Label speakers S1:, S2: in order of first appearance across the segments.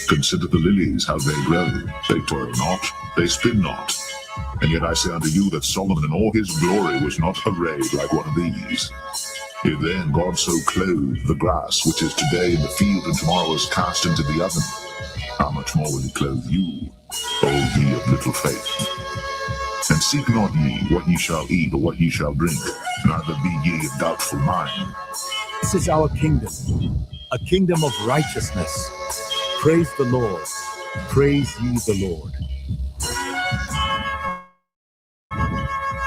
S1: Consider the lilies, how they grow. They toil not, they spin not. And yet I say unto you that Solomon in all his glory was not arrayed like one of these. If then God so clothed the grass, which is today in the field and tomorrow is cast into the oven, how much more will he clothe you, O ye of little faith? And seek not ye what ye shall eat or what ye shall drink, neither be ye of doubtful mind.
S2: This is our kingdom, a kingdom of righteousness. Praise the Lord. Praise ye the Lord.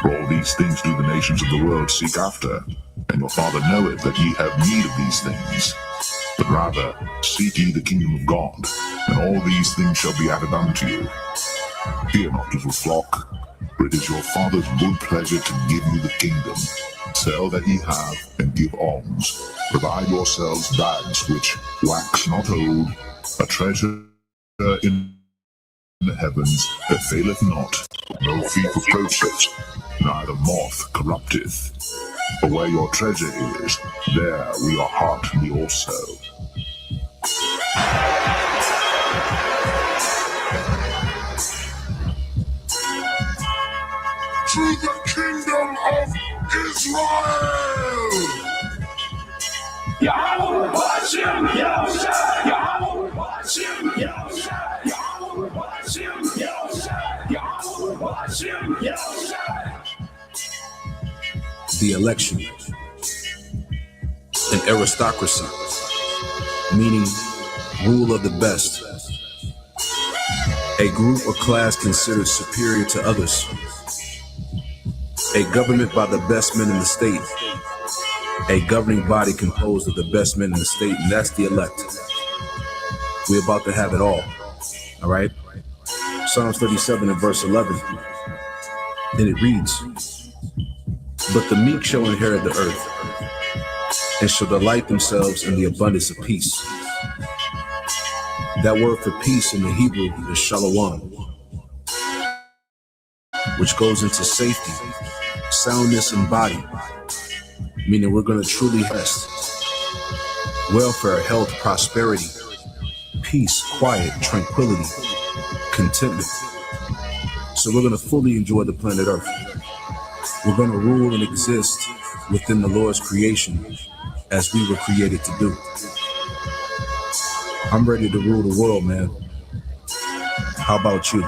S1: For all these things do the nations of the world seek after, and your Father knoweth that ye have need of these things. But rather seek ye the kingdom of God, and all these things shall be added unto you. Fear not, little flock, for it is your Father's good pleasure to give you the kingdom. Sell that ye have, and give alms. Provide yourselves bags which wax not old, a treasure in the heavens that faileth not, no thief approacheth, neither moth corrupteth. For where your treasure is, there will your heart be also. To the kingdom of Israel!
S3: Yahweh Hashem, Yahweh, Yahweh Hashem, Yahweh, Yahweh Hashem, Yahweh, Yahweh Hashem, Yahweh.
S4: The election, an aristocracy, meaning rule of the best, a group or class considered superior to others, a government by the best men in the state, a governing body composed of the best men in the state, and that's the elect. We're about to have it all right? Psalms 37 and verse 11, then it reads, but the meek shall inherit the earth, and shall delight themselves in the abundance of peace. That word for peace in the Hebrew is shalom, which goes into safety, soundness in body, meaning we're going to truly rest. Welfare, health, prosperity, peace, quiet, tranquility, contentment. So we're going to fully enjoy the planet Earth. We're going to rule and exist within the Lord's creation as we were created to do. I'm ready to rule the world, man. How about you?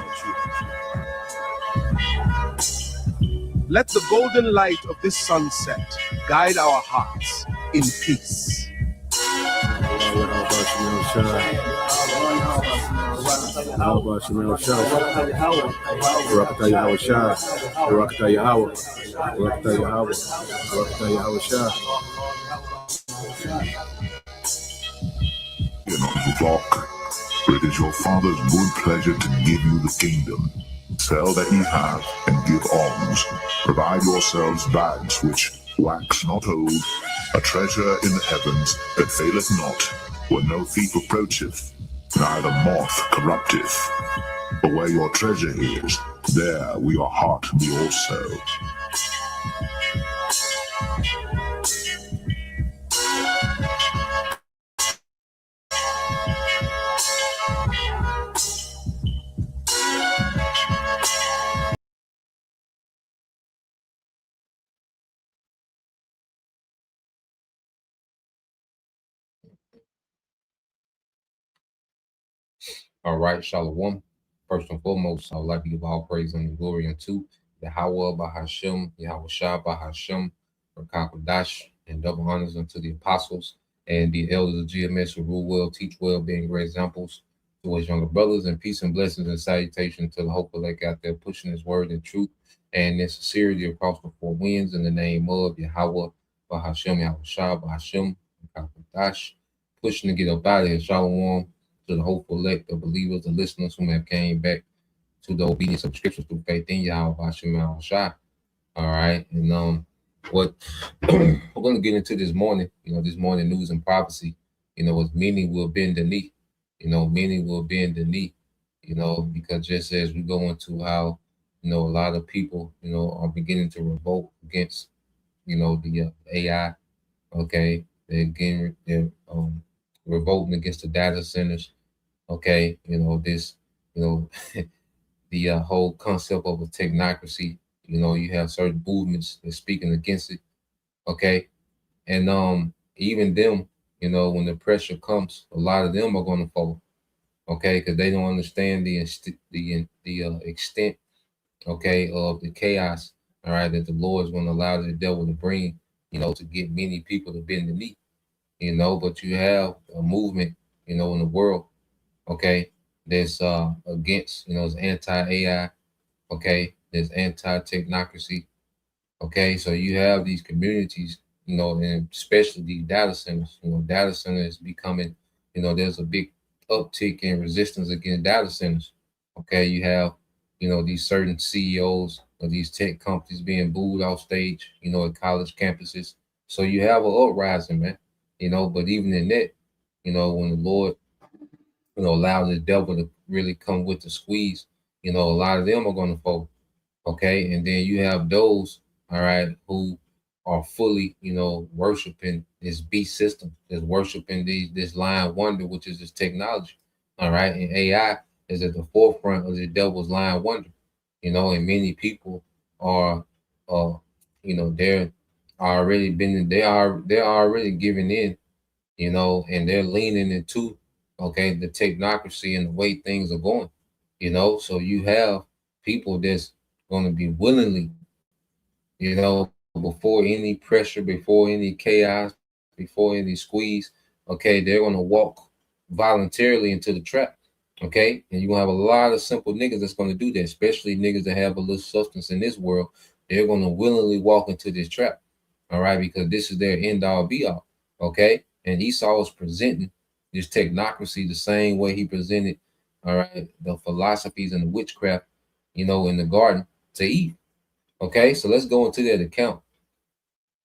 S5: Let the golden light of this sunset guide our hearts in peace.
S1: Fear not, little flock, for it is your Father's good pleasure to give you the kingdom. Sell that ye have, and give alms. Provide yourselves bags which wax not old, a treasure in the heavens that faileth not, where no thief approacheth, neither moth corrupteth. For where your treasure is, there will your heart be also.
S6: All right, Shalom. First and foremost, I would like to give all praise and glory unto Yahweh Bahashem, Yahweh Shah Bahashem, Rakakadash, and double honors unto the apostles and the elders of GMS who rule well, teach well, being great examples to his younger brothers, and peace and blessings and salutation to the hopeful elect out there pushing his word and truth and in sincerity across the four winds in the name of Yahweh Bahashem, Yahweh Shah Bahashem, Rakakadash, pushing to get up out of here. Shalom to the hopeful elect of believers and listeners who have came back to the obedience of the scriptures through faith in Yahweh Hashem Yahweh Shai. All right. And what we're going to get into this morning, this morning news and prophecy, is many will bend the knee. Many will bend the knee, because just as we go into how, a lot of people, are beginning to revolt against, the AI. Okay. They're revolting against the data centers. Okay, this, you know, the whole concept of a technocracy. You have certain movements that's speaking against it. Okay, and even them, when the pressure comes, a lot of them are going to fold. Okay, because they don't understand the extent, okay, of the chaos. All right, that the Lord is going to allow the devil to bring, to get many people to bend the knee. But you have a movement, in the world, okay, that's against, it's anti-AI, okay, there's anti-technocracy, okay. So you have these communities, and especially these data centers. Data centers becoming, there's a big uptick in resistance against data centers. Okay, you have, these certain CEOs of these tech companies being booed off stage, at college campuses. So you have an uprising, man. But even in that, when the Lord, allows the devil to really come with the squeeze, a lot of them are going to fold. Okay, and then you have those, all right, who are fully, worshiping this beast system, is worshiping this lying wonder, which is this technology. All right, and AI is at the forefront of the devil's lying wonder. And many people are, they're already been, they're already giving in, and they're leaning into, okay, the technocracy and the way things are going. So you have people that's going to be willingly, before any pressure, before any chaos, before any squeeze, okay, they're going to walk voluntarily into the trap, okay. And you're going to have a lot of simple niggas that's going to do that, especially niggas that have a little substance in this world. They're going to willingly walk into this trap, all right, because this is their end all be all, okay. And Esau is presenting this technocracy the same way he presented, all right, the philosophies and the witchcraft, in the garden to Eve. Okay, so let's go into that account.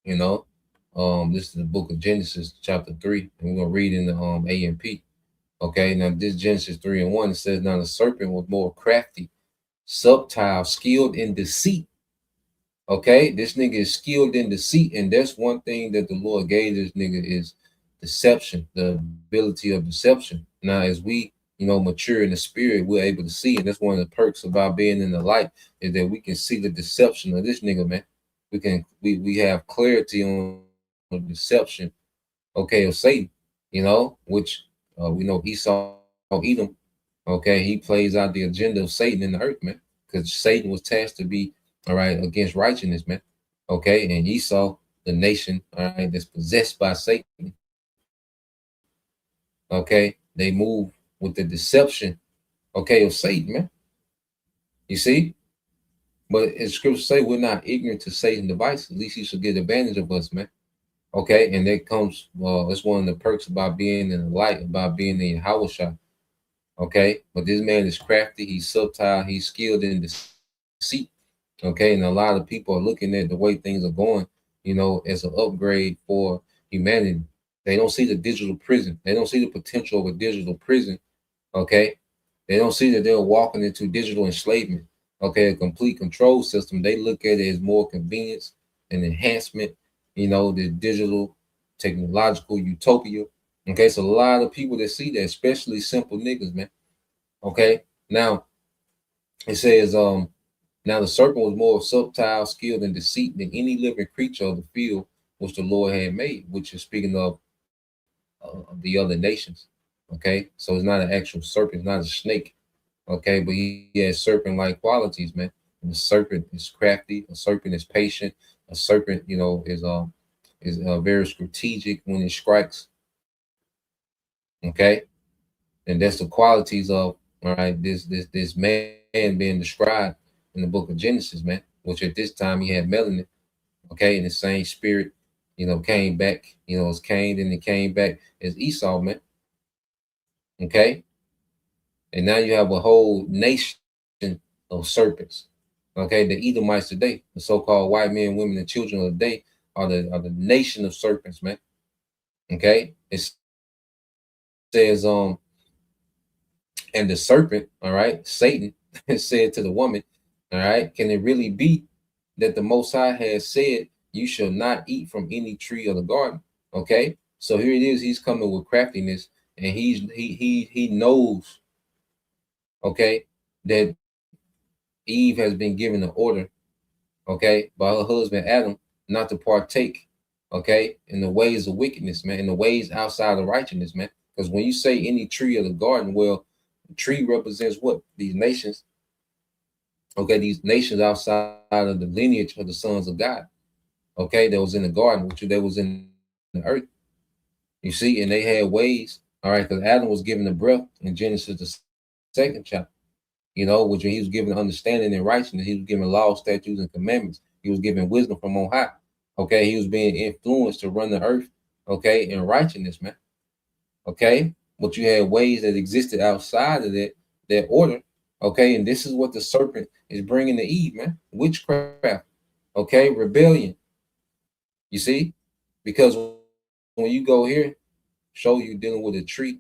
S6: This is the book of Genesis, chapter 3, and we're gonna read in the AMP. Okay, now this Genesis 3:1, it says, now the serpent was more crafty, subtle, skilled in deceit. Okay, this nigga is skilled in deceit, and that's one thing that the Lord gave this nigga is deception, the ability of deception. Now, as we, mature in the spirit, we're able to see, and that's one of the perks about being in the light, is that we can see the deception of this nigga, man. We have clarity on the deception, okay, of Satan, which we know Esau, Edom, okay, he plays out the agenda of Satan in the earth, man, because Satan was tasked to be, all right, against righteousness, man, okay, and Esau, the nation, all right, that's possessed by Satan, okay, they move with the deception, okay, of Satan, man. You see? But as scripture say, we're not ignorant to Satan's devices. At least he should get advantage of us, man. Okay, and that comes, that's one of the perks about being in the light, about being in Yahushua. Okay, but this man is crafty, he's subtle, he's skilled in deceit. Okay, and a lot of people are looking at the way things are going, as an upgrade for humanity. They don't see the digital prison. They don't see the potential of a digital prison. Okay, they don't see that they're walking into digital enslavement. Okay, a complete control system. They look at it as more convenience and enhancement. The digital technological utopia. Okay, so a lot of people that see that, especially simple niggas, man. Okay, now it says, now the serpent was more subtle, skilled, and deceit than any living creature of the field which the Lord had made, which is speaking of the other nations. Okay, so it's not an actual serpent, it's not a snake. Okay, but he has serpent-like qualities, man. And the serpent is crafty. A serpent is patient. A serpent, is very strategic when it strikes. Okay, and that's the qualities of, all right, this man being described in the book of Genesis, man. Which at this time he had melanin. Okay, and the same spirit, came back, as Cain, and it came back as Esau, man. Okay, and now you have a whole nation of serpents. Okay, the Edomites today, the so-called white men, women, and children of the day are the nation of serpents, man. Okay, it says, and the serpent, all right, Satan said to the woman, all right, can it really be that the Most High has said, you shall not eat from any tree of the garden? Okay, so here it is, he's coming with craftiness, and he knows, okay, that Eve has been given an order, okay, by her husband Adam not to partake, okay, in the ways of wickedness, man, in the ways outside of righteousness, man. Because when you say any tree of the garden, well, the tree represents what? These nations, okay, these nations outside of the lineage of the sons of God, okay, that was in the garden, which they was in the earth. You see, and they had ways, all right, because Adam was given the breath in Genesis the second chapter, you know, which he was given understanding and righteousness. He was given law, statutes, and commandments. He was given wisdom from on high. Okay, he was being influenced to run the earth, okay, in righteousness, man. Okay, but you had ways that existed outside of that order. Okay, and this is what the serpent is bringing to Eve, man. Witchcraft, okay, rebellion. You see, because when you go here, show you dealing with a tree.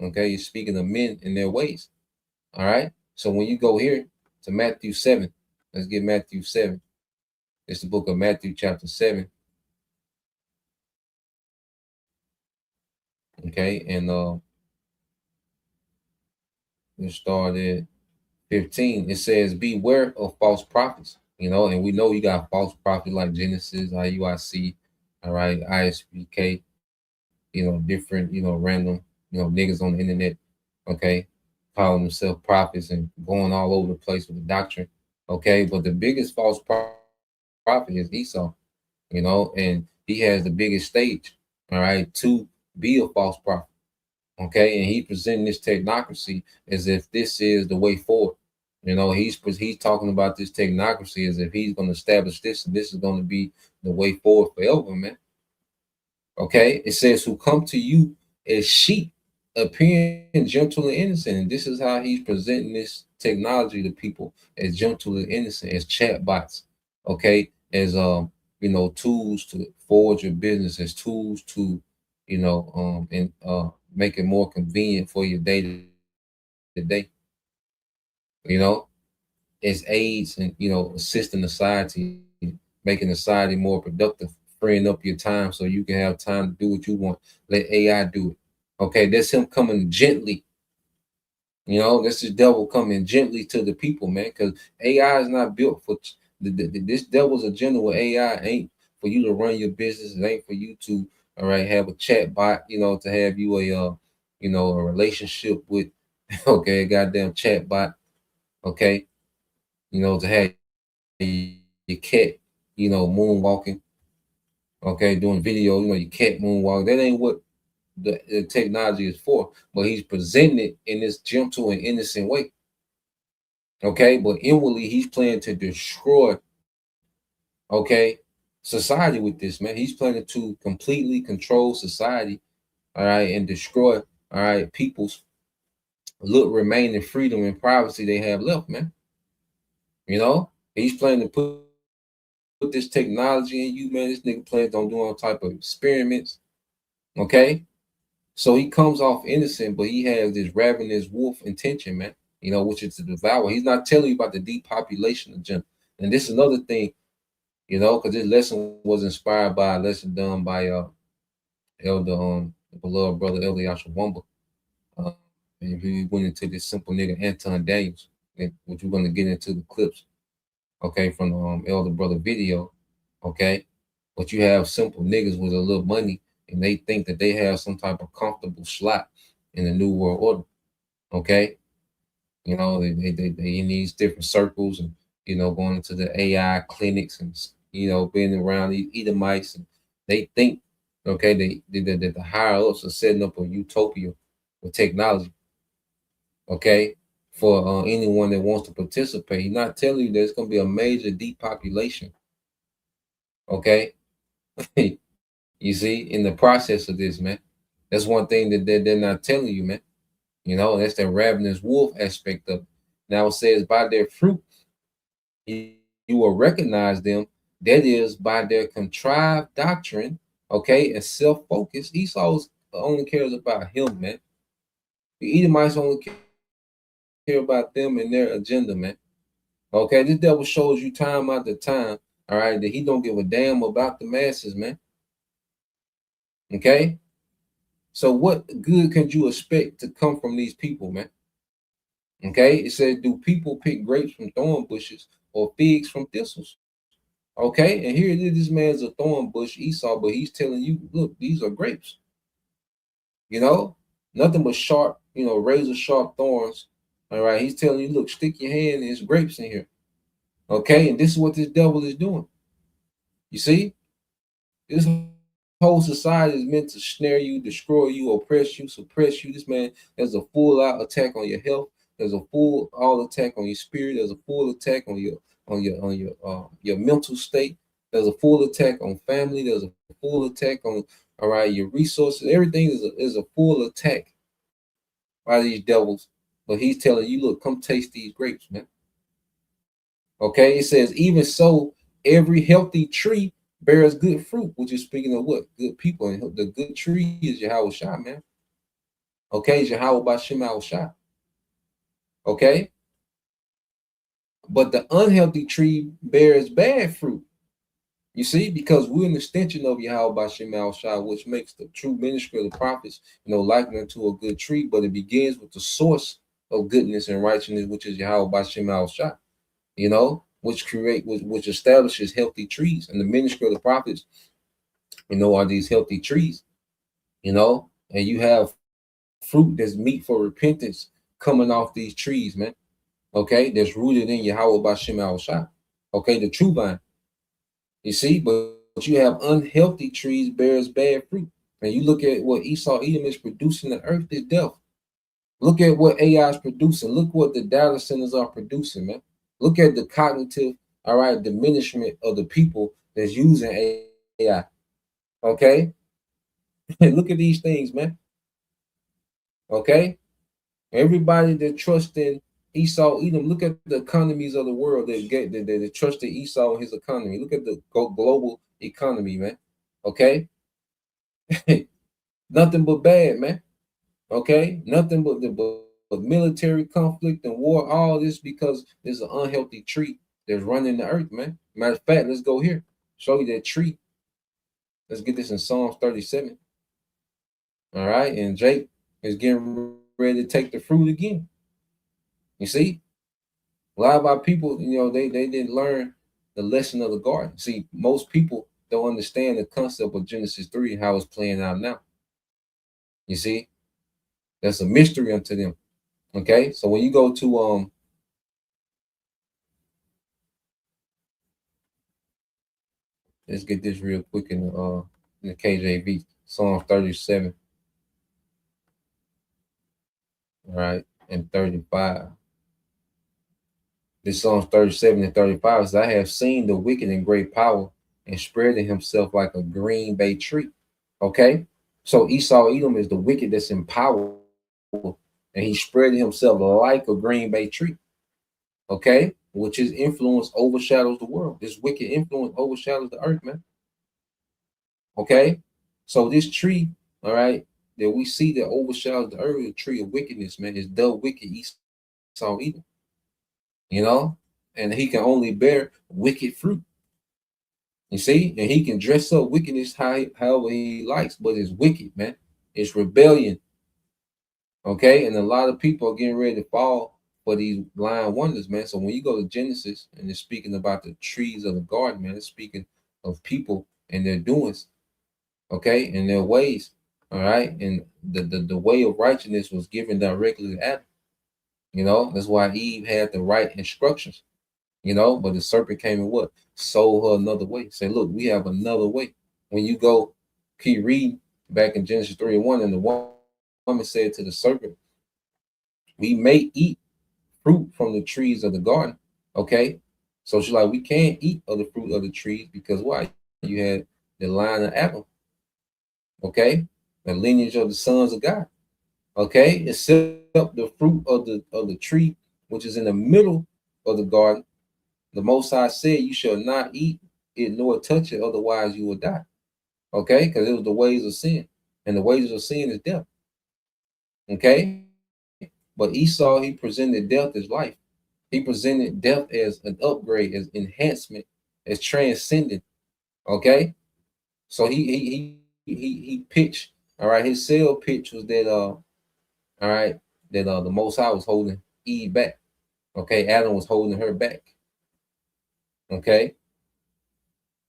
S6: Okay, you're speaking of men and their ways. All right. So when you go here to Matthew 7, let's get Matthew 7. It's the book of Matthew, chapter 7. Okay, and let's start at 15. It says, beware of false prophets, you know, and we know you got false prophets like Genesis, IUIC, all right, ISBK, you know, different, you know, random, you know, niggas on the internet, okay, calling themselves prophets and going all over the place with the doctrine, okay. But the biggest false prophet is Esau, you know, and he has the biggest stage, all right, to be a false prophet, okay. And he presenting this technocracy as if this is the way forward. You know, he's talking about this technocracy as if he's going to establish this, and this is going to be the way forward forever, man. Okay, it says, who come to you as sheep, appearing gentle and innocent. And this is how he's presenting this technology to people, as gentle and innocent, as chatbots, okay, as you know, tools to forward your business, as tools to, you know, and make it more convenient for your day to day. You know, as aids and, you know, assisting society, making society more productive, freeing up your time so you can have time to do what you want. Let AI do it. Okay, that's him coming gently. You know, that's the devil coming gently to the people, man, because AI is not built for this devil's agenda with AI ain't for you to run your business. It ain't for you to, all right, have a chat bot, you know, to have you a you know, a relationship with, okay, a goddamn chat bot, okay, you know, to have your cat, you know, moonwalking, okay, doing video, you know, your cat moonwalk. That ain't what the technology is for, but he's presenting it in this gentle and innocent way. Okay, but inwardly he's planning to destroy, okay, society with this, man. He's planning to completely control society, all right, and destroy, all right, people's remaining freedom and privacy they have left, man. You know, he's planning to put this technology in you, man. This nigga plans on doing all type of experiments, okay. So he comes off innocent, but he has this ravenous wolf intention, man, you know, which is to devour. He's not telling you about the depopulation agenda. And this is another thing, you know, because this lesson was inspired by a lesson done by Elder beloved brother Elder Yashawamba. And he went into this simple nigga Anton Daniels, which we're gonna get into the clips, okay, from the Elder brother video, okay. But you have simple niggas with a little money, and they think that they have some type of comfortable slot in the new world order, okay. You know, they in these different circles, and, you know, going into the AI clinics, and, you know, being around these Edomites, and they think, okay, that the higher ups are setting up a utopia with technology, okay, for anyone that wants to participate. He's not telling you there's going to be a major depopulation, okay. You see, in the process of this, man, that's one thing that they're not telling you, man. You know, that's the ravenous wolf aspect of it. Now it says, by their fruit, you will recognize them. That is, by their contrived doctrine, okay, and self-focus. Esau only cares about him, man. The Edomites only care about them and their agenda, man. Okay, this devil shows you time after time, all right, that he don't give a damn about the masses, man. Okay, So what good can you expect to come from these people, man? Okay, it said, do people pick grapes from thorn bushes or figs from thistles? Okay, and here it is, this man's a thorn bush, Esau, but he's telling you, look, these are grapes. You know, nothing but sharp, razor sharp thorns. All right, he's telling you, look, stick your hand, there's grapes in here. Okay, and this is what this devil is doing. You see, this whole society is meant to snare you, destroy you, oppress you, suppress you. This man, there's a full out attack on your health. There's a full all attack on your spirit. There's a full attack on your mental state. There's a full attack on family. There's a full attack on your resources. Everything is a full attack by these devils. But he's telling you, look, come taste these grapes, man. Okay, it says, even so, every healthy tree bears good fruit, which is speaking of what? Good people. And the good tree is Yahweh Shai, man. Okay, it's Yahweh Bashem Yahweh Shai. Okay, but the unhealthy tree bears bad fruit. You see, because we're an extension of Yahweh Bashem Yahweh Shai, which makes the true ministry of the prophets, likened to a good tree, but it begins with the source of goodness and righteousness, which is Yahweh Bashem Yahweh Shai. Which establishes healthy trees, and the ministry of the prophets, are these healthy trees, and you have fruit that's meat for repentance coming off these trees, man. Okay, that's rooted in Yahweh Bashem Yahweh Shai. Okay, the true vine. You see, but you have unhealthy trees bears bad fruit, and you look at what Esau Edom is producing. The earth is death. Look at what AI is producing. Look what the data centers are producing, man. Look at the cognitive, diminishment of the people that's using AI. Okay? Look at these things, man. Okay? Everybody that trusts in Esau, Edom, look at the economies of the world that trust in Esau and his economy. Look at the global economy, man. Okay? Nothing but bad, man. Okay? Nothing but military conflict and war, all this because there's an unhealthy tree that's running the earth, man. Matter of fact, let's go here. Show you that tree. Let's get this in Psalms 37. All right, and Jake is getting ready to take the fruit again. You see? A lot of our people, they didn't learn the lesson of the garden. See, most people don't understand the concept of Genesis 3 and how it's playing out now. You see? That's a mystery unto them. Okay, so when you go to let's get this real quick in the KJV, Psalm 37. All right, and 35. This Psalm 37 and 35 says, I have seen the wicked in great power and spreading himself like a green bay tree. Okay, so Esau Edom is the wicked that's in power, and he's spreading himself like a green bay tree. Okay, which his influence overshadows the world. This wicked influence overshadows the earth, man. Okay, so this tree, all right, that we see that overshadows the earth, the tree of wickedness, man, is the wicked Esau Edom. And he can only bear wicked fruit. You see, and he can dress up wickedness however he likes, but it's wicked, man. It's rebellion. Okay, and a lot of people are getting ready to fall for these blind wonders, man. So when you go to Genesis and it's speaking about the trees of the garden, man, it's speaking of people and their doings, okay, and their ways, all right. And the way of righteousness was given directly to Adam. That's why Eve had the right instructions, but the serpent came and what? Sold her another way. Say, look, we have another way. When you go, keep reading back in Genesis 3:1, and the woman said to the serpent, we may eat fruit from the trees of the garden. Okay. So she's like, we can't eat of the fruit of the trees because why? You had the line of Adam. Okay. The lineage of the sons of God. Okay. Except the fruit of the tree, which is in the middle of the garden. The Most High said, you shall not eat it nor touch it, otherwise you will die. Okay. Because it was the ways of sin. And the wages of sin is death. Okay. But Esau, he presented death as life. He presented death as an upgrade, as enhancement, as transcendent. Okay. So he pitched, All right, his sale pitch was that all right, that the Most High was holding Eve back. Okay, Adam was holding her back. Okay,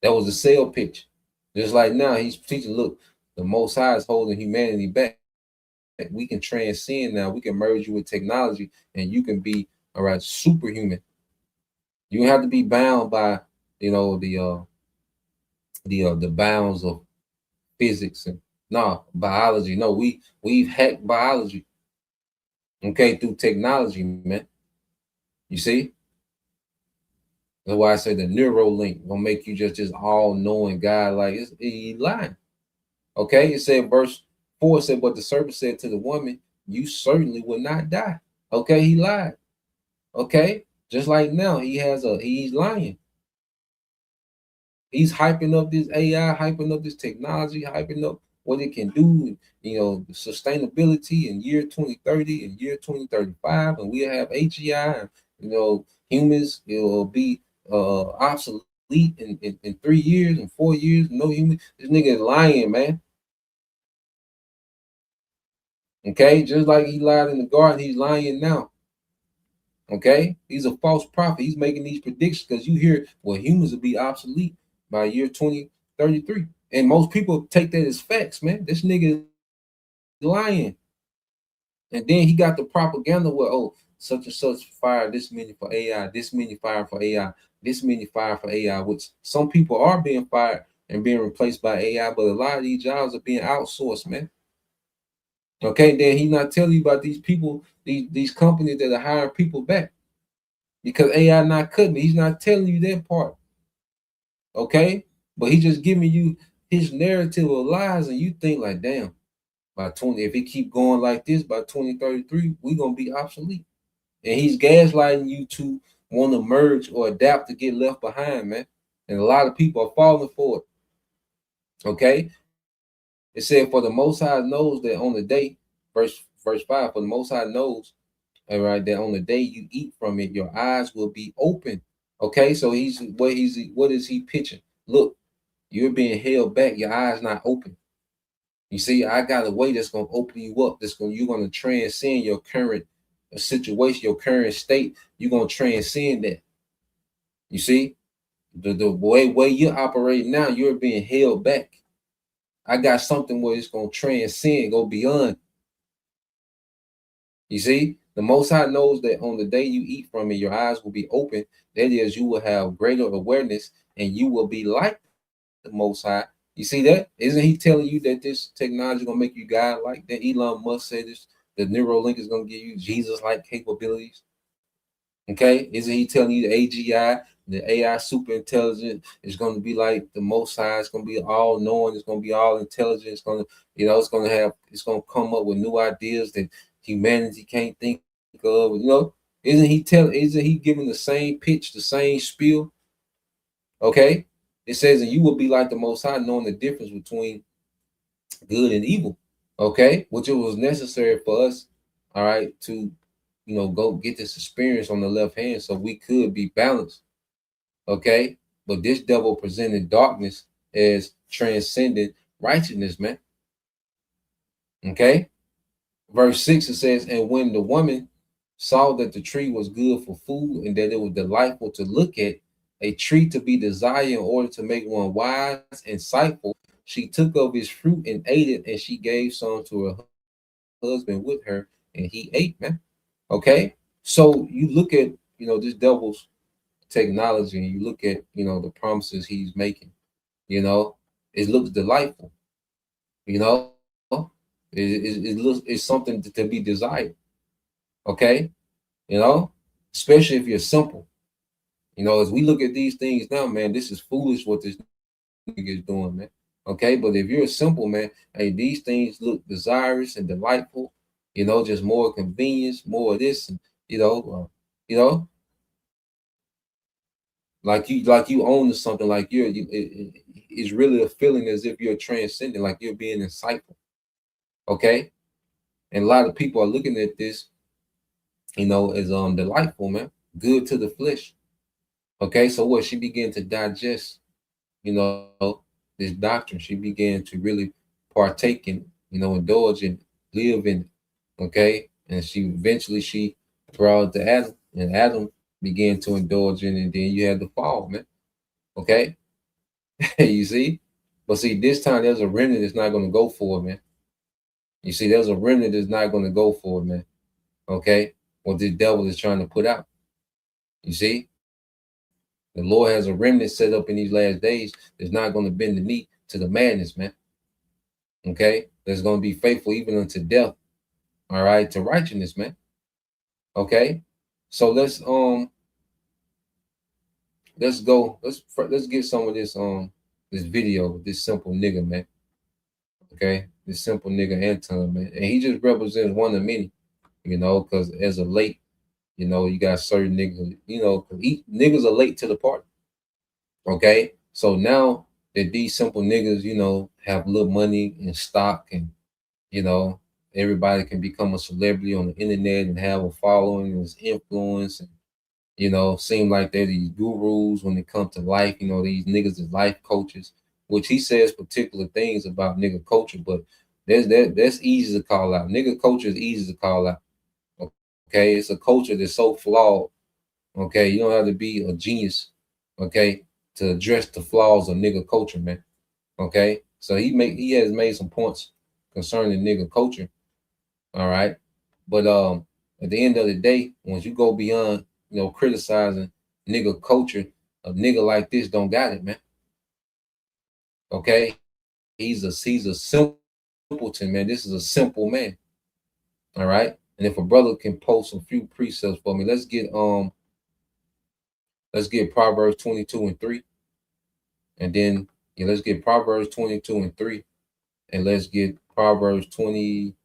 S6: that was the sale pitch. Just like now, he's teaching, look, the Most High is holding humanity back. We can transcend now. We can merge you with technology, and you can be all right, superhuman. You don't have to be bound by the bounds of physics and biology. No, we've hacked biology. Okay, through technology, man. You see? That's why I say the Neuralink gonna make you just this all-knowing God. Like he lying. Okay, it said verse 4 said, but the serpent said to the woman, you certainly will not die. Okay, he lied. Okay, just like now, he's lying. He's hyping up this AI, hyping up this technology, hyping up what it can do, sustainability in year 2030 and year 2035, and we'll have AGI, and humans will be obsolete in 3 years and 4 years. No human. This nigga is lying, man. Okay, just like he lied in the garden, he's lying now. Okay, he's a false prophet. He's making these predictions because you hear, well, humans will be obsolete by year 2033. And most people take that as facts, man. This nigga is lying. And then he got the propaganda where, oh, such and such fire, this many for AI, this many fire for AI, this many fire for AI, which some people are being fired and being replaced by AI, but a lot of these jobs are being outsourced, man. Okay, then he's not telling you about these people, these companies that are hiring people back because AI not cutting it. He's not telling you that part. Okay, but he's just giving you his narrative of lies, and you think like, damn, if it keep going like this, by 2033, we're gonna be obsolete. And he's gaslighting you to want to merge or adapt to get left behind, man. And a lot of people are falling for it. Okay. It said, for the Most High knows that on the day, verse 5, for the Most High knows, all right, that on the day you eat from it, your eyes will be open. Okay, so what is he pitching? Look, you're being held back, your eyes not open. You see, I got a way that's gonna open you up. You're gonna transcend your current situation, your current state. You're gonna transcend that. You see, the way you're operating now, you're being held back. I got something where it's gonna transcend, go beyond. You see, the Most High knows that on the day you eat from it, your eyes will be open. That is, you will have greater awareness, and you will be like the Most High. You see that? Isn't he telling you that this technology gonna make you God like that? Elon Musk said this. The Neuralink is gonna give you Jesus-like capabilities. Okay, isn't he telling you the AGI, the AI super intelligent, is going to be like the Most High? It's going to be all knowing. It's going to be all intelligent. It's going to, it's going to come up with new ideas that humanity can't think of. Isn't he giving the same pitch, the same spiel? Okay, it says, and you will be like the Most High, knowing the difference between good and evil. Okay, which it was necessary for us, all right, to go get this experience on the left hand so we could be balanced. Okay, but this devil presented darkness as transcendent righteousness, man. Okay, verse 6, it says, and when the woman saw that the tree was good for food and that it was delightful to look at, a tree to be desired in order to make one wise and insightful, she took of its fruit and ate it, and she gave some to her husband with her, and he ate, man. Okay, so you look at this devil's technology, and you look at the promises he's making. It looks delightful. It's something to be desired. Okay, especially if you're simple. As we look at these things now, man, this is foolish what this nigga is doing, man. Okay, but if you're simple, man, hey, these things look desirous and delightful. Just more convenience, more of this, and like you own something, like it's really a feeling as if you're transcending, like you're being insightful. Okay, and a lot of people are looking at this, as delightful, man, good to the flesh. Okay, so what she began to digest, this doctrine. She began to really partake in indulge and live in it. Okay. And she brought to Adam, and Adam began to indulge in it, and then you had the fall, man. Okay. You see? But see, this time there's a remnant that's not going to go for it, man. You see, there's a remnant that's not going to go for it, man. Okay? What the devil is trying to put out. You see? The Lord has a remnant set up in these last days that's not going to bend the knee to the madness, man. Okay? That's going to be faithful even unto death. All right? To righteousness, man. Okay? So let's go. Let's get some of this this video, this simple nigga, man. Okay? This simple nigga Anton, man. And he just represents one of many, because as a late, you got certain niggas, niggas are late to the party. Okay. So now that these simple niggas, have little money and stock, and, everybody can become a celebrity on the internet and have a following and influence, and, seem like they're these gurus when it comes to life. These niggas is life coaches, which he says particular things about nigga culture, but that's easy to call out. Nigga culture is easy to call out. Okay, it's a culture that's so flawed. Okay, you don't have to be a genius, okay, to address the flaws of nigga culture, man. Okay, so he has made some points concerning nigga culture. All right, but at the end of the day, once you go beyond, criticizing nigga culture, a nigga like this don't got it, man. Okay, he's a simpleton, man. This is a simple man. All right. And if a brother can post a few precepts for me, let's get Proverbs 22:3. And then let's get Proverbs 22:3. And let's get Proverbs 20.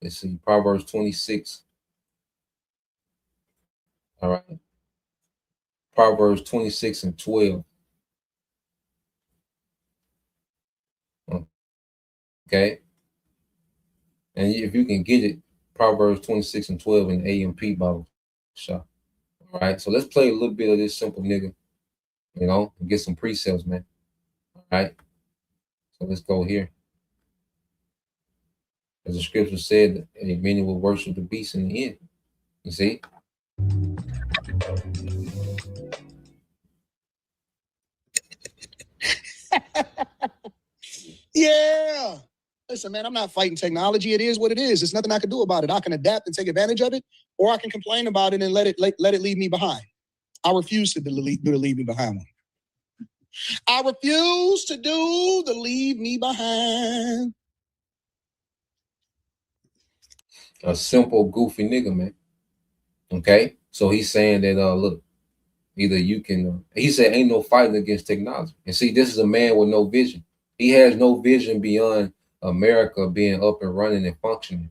S6: Let's see, Proverbs 26. All right. Proverbs 26:12. Okay. And if you can get it, Proverbs 26:12 in the AMP Bible shop. All right. So let's play a little bit of this simple nigga, and get some precepts, man. All right. So let's go here. As the scripture said, many will worship the beast in the end. You see?
S7: Yeah. Listen, man, I'm not fighting technology. It is what it is. There's nothing I can do about it. I can adapt and take advantage of it, or I can complain about it and let it leave me behind. I refuse to do the leave me behind one. I refuse to do the leave me behind.
S6: A simple, goofy nigga, man. Okay? So he's saying that, look, either you can, he said, ain't no fighting against technology. And see, this is a man with no vision. He has no vision beyond America being up and running and functioning.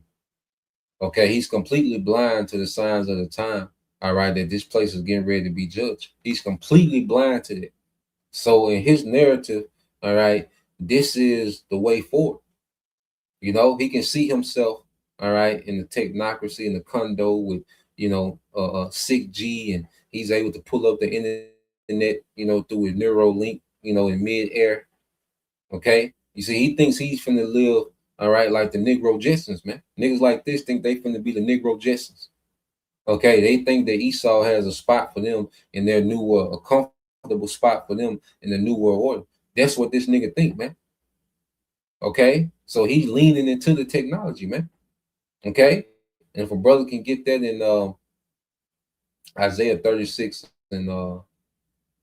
S6: Okay, he's completely blind to the signs of the time. All right, that this place is getting ready to be judged. He's completely blind to it. So in his narrative, all right, this is the way forward. He can see himself, all right, in the technocracy, in the condo with, 6G, and he's able to pull up the internet, through his Neuralink, in midair. Okay. You see, he thinks he's finna live, all right, like the Negro Jetsons, man. Niggas like this think they finna be the Negro Jetsons. Okay. They think that Esau has a spot for them in their new, a comfortable spot for them in the New World Order. That's what this nigga think, man. Okay. So he's leaning into the technology, man. Okay. And if a brother can get that in Isaiah 36 and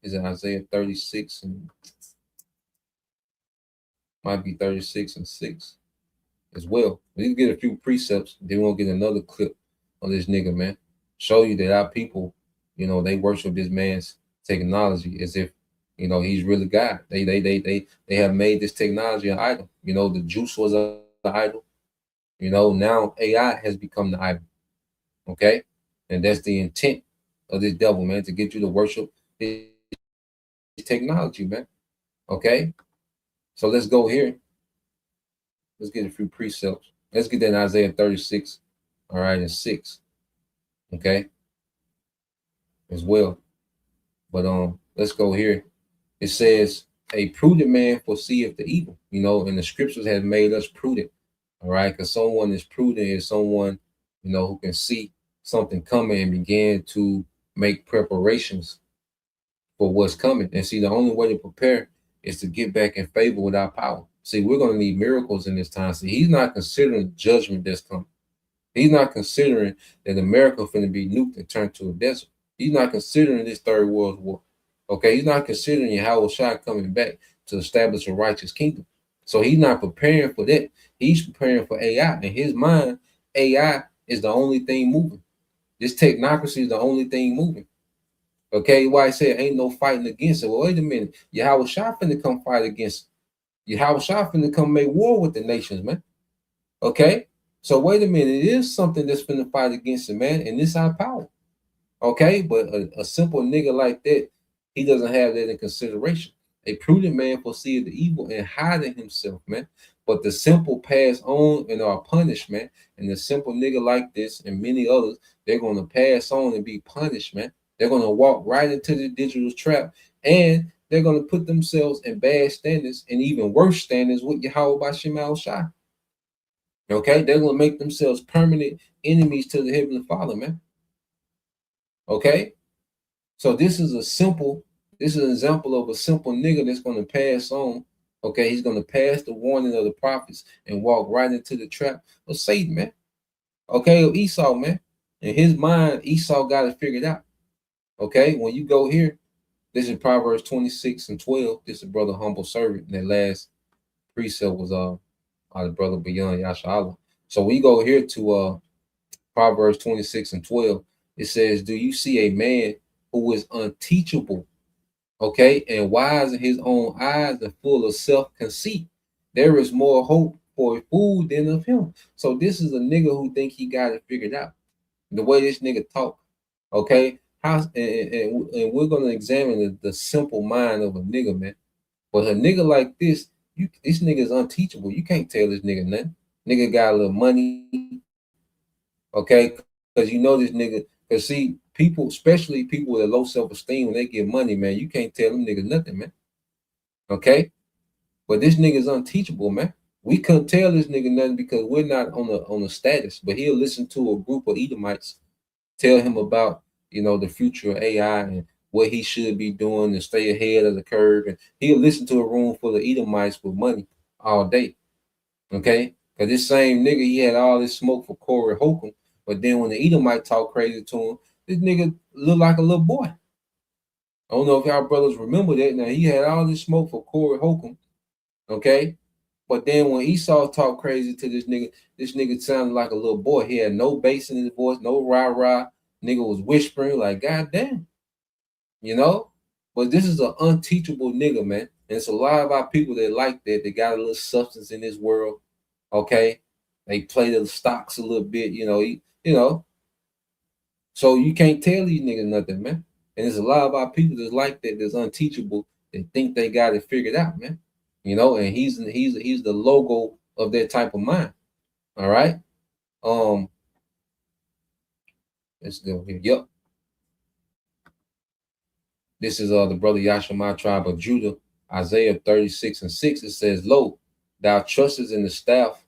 S6: is it Isaiah 36 and might be 36:6 as well. We can get a few precepts, then we'll get another clip on this nigga, man. Show you that our people, they worship this man's technology as if, he's really God. They have made this technology an idol. The juice was an idol. Now AI has become the idol. Okay? And that's the intent of this devil, man, to get you to worship his technology, man. Okay? So let's go here. Let's get a few precepts. Let's get that in Isaiah 36, all right, and 6. Okay? As well. But let's go here. It says, a prudent man foreseeth the evil, and the scriptures have made us prudent. All right, because someone is prudent is someone, you know, who can see something coming and begin to make preparations for what's coming. And see, the only way to prepare is to get back in favor with our power. See, we're going to need miracles in this time. See, he's not considering judgment that's coming. He's not considering that America finna be nuked and turned to a desert. He's not considering this third world war. Okay, he's not considering Yahweh Shai coming back to establish a righteous kingdom. So he's not preparing for that. He's preparing for AI. In his mind, AI is the only thing moving. This technocracy is the only thing moving. Okay, why I said ain't no fighting against it. Well, wait a minute. Yahweh Shai finna come fight against it. Yahweh Shai finna come make war with the nations, man. Okay? So wait a minute. It is something that's finna fight against it, man, and this our power. Okay? But a simple nigga like that, he doesn't have that in consideration. A prudent man foreseeth the evil and hiding himself, man. But the simple pass on and are punished, man. And the simple nigga like this and many others, they're going to pass on and be punished, man. They're going to walk right into the digital trap, and they're going to put themselves in bad standards and even worse standards with Yahweh Bashem Al Shai. Okay, they're going to make themselves permanent enemies to the Heavenly Father, man. Okay, so this is an example of a simple nigga that's going to pass on. Okay, he's going to pass the warning of the prophets and walk right into the trap of Satan, man. Okay, or Esau, man. In his mind, Esau got it figured out. Okay, when you go here, this is Proverbs 26:12. This is brother humble servant. And that last precept was the brother beyond Yasha. So we go here to Proverbs 26:12. It says, "Do you see a man who is unteachable, okay, and wise in his own eyes and full of self-conceit? There is more hope for a fool than of him." So this is a nigga who think he got it figured out. The way this nigga talk, okay. And we're gonna examine the simple mind of a nigga, man. But a nigga like this, this nigga is unteachable. You can't tell this nigga nothing. Nigga got a little money, okay? Because you know this nigga. Because see, people, especially people with a low self-esteem, when they get money, man, you can't tell them niggas nothing, man. Okay? But this nigga is unteachable, man. We couldn't tell this nigga nothing because we're not on a status. But he'll listen to a group of Edomites tell him about, you know, the future of AI and what he should be doing to stay ahead of the curve. And he'll listen to a room full of Edomites with money all day. Okay? Because this same nigga, he had all this smoke for Corey Holcomb. But then when the Edomite talk crazy to him, this nigga look like a little boy. I don't know if y'all brothers remember that. Now, he had all this smoke for Corey Holcomb. Okay? But then when Esau talk crazy to this nigga sounded like a little boy. He had no bass in his voice, no rah-rah. Nigga was whispering like, God damn. You know? But this is an unteachable nigga, man. And it's a lot of our people that like that. They got a little substance in this world. Okay? They play the stocks a little bit, you know. So you can't tell these niggas nothing, man. And there's a lot of our people that's like that, that's unteachable, that think they got it figured out, man. You know, and he's the logo of that type of mind. All right. Let's go here. Yep. This is the brother Yashima tribe of Judah, Isaiah 36:6. It says, "Lo, thou trustest in the staff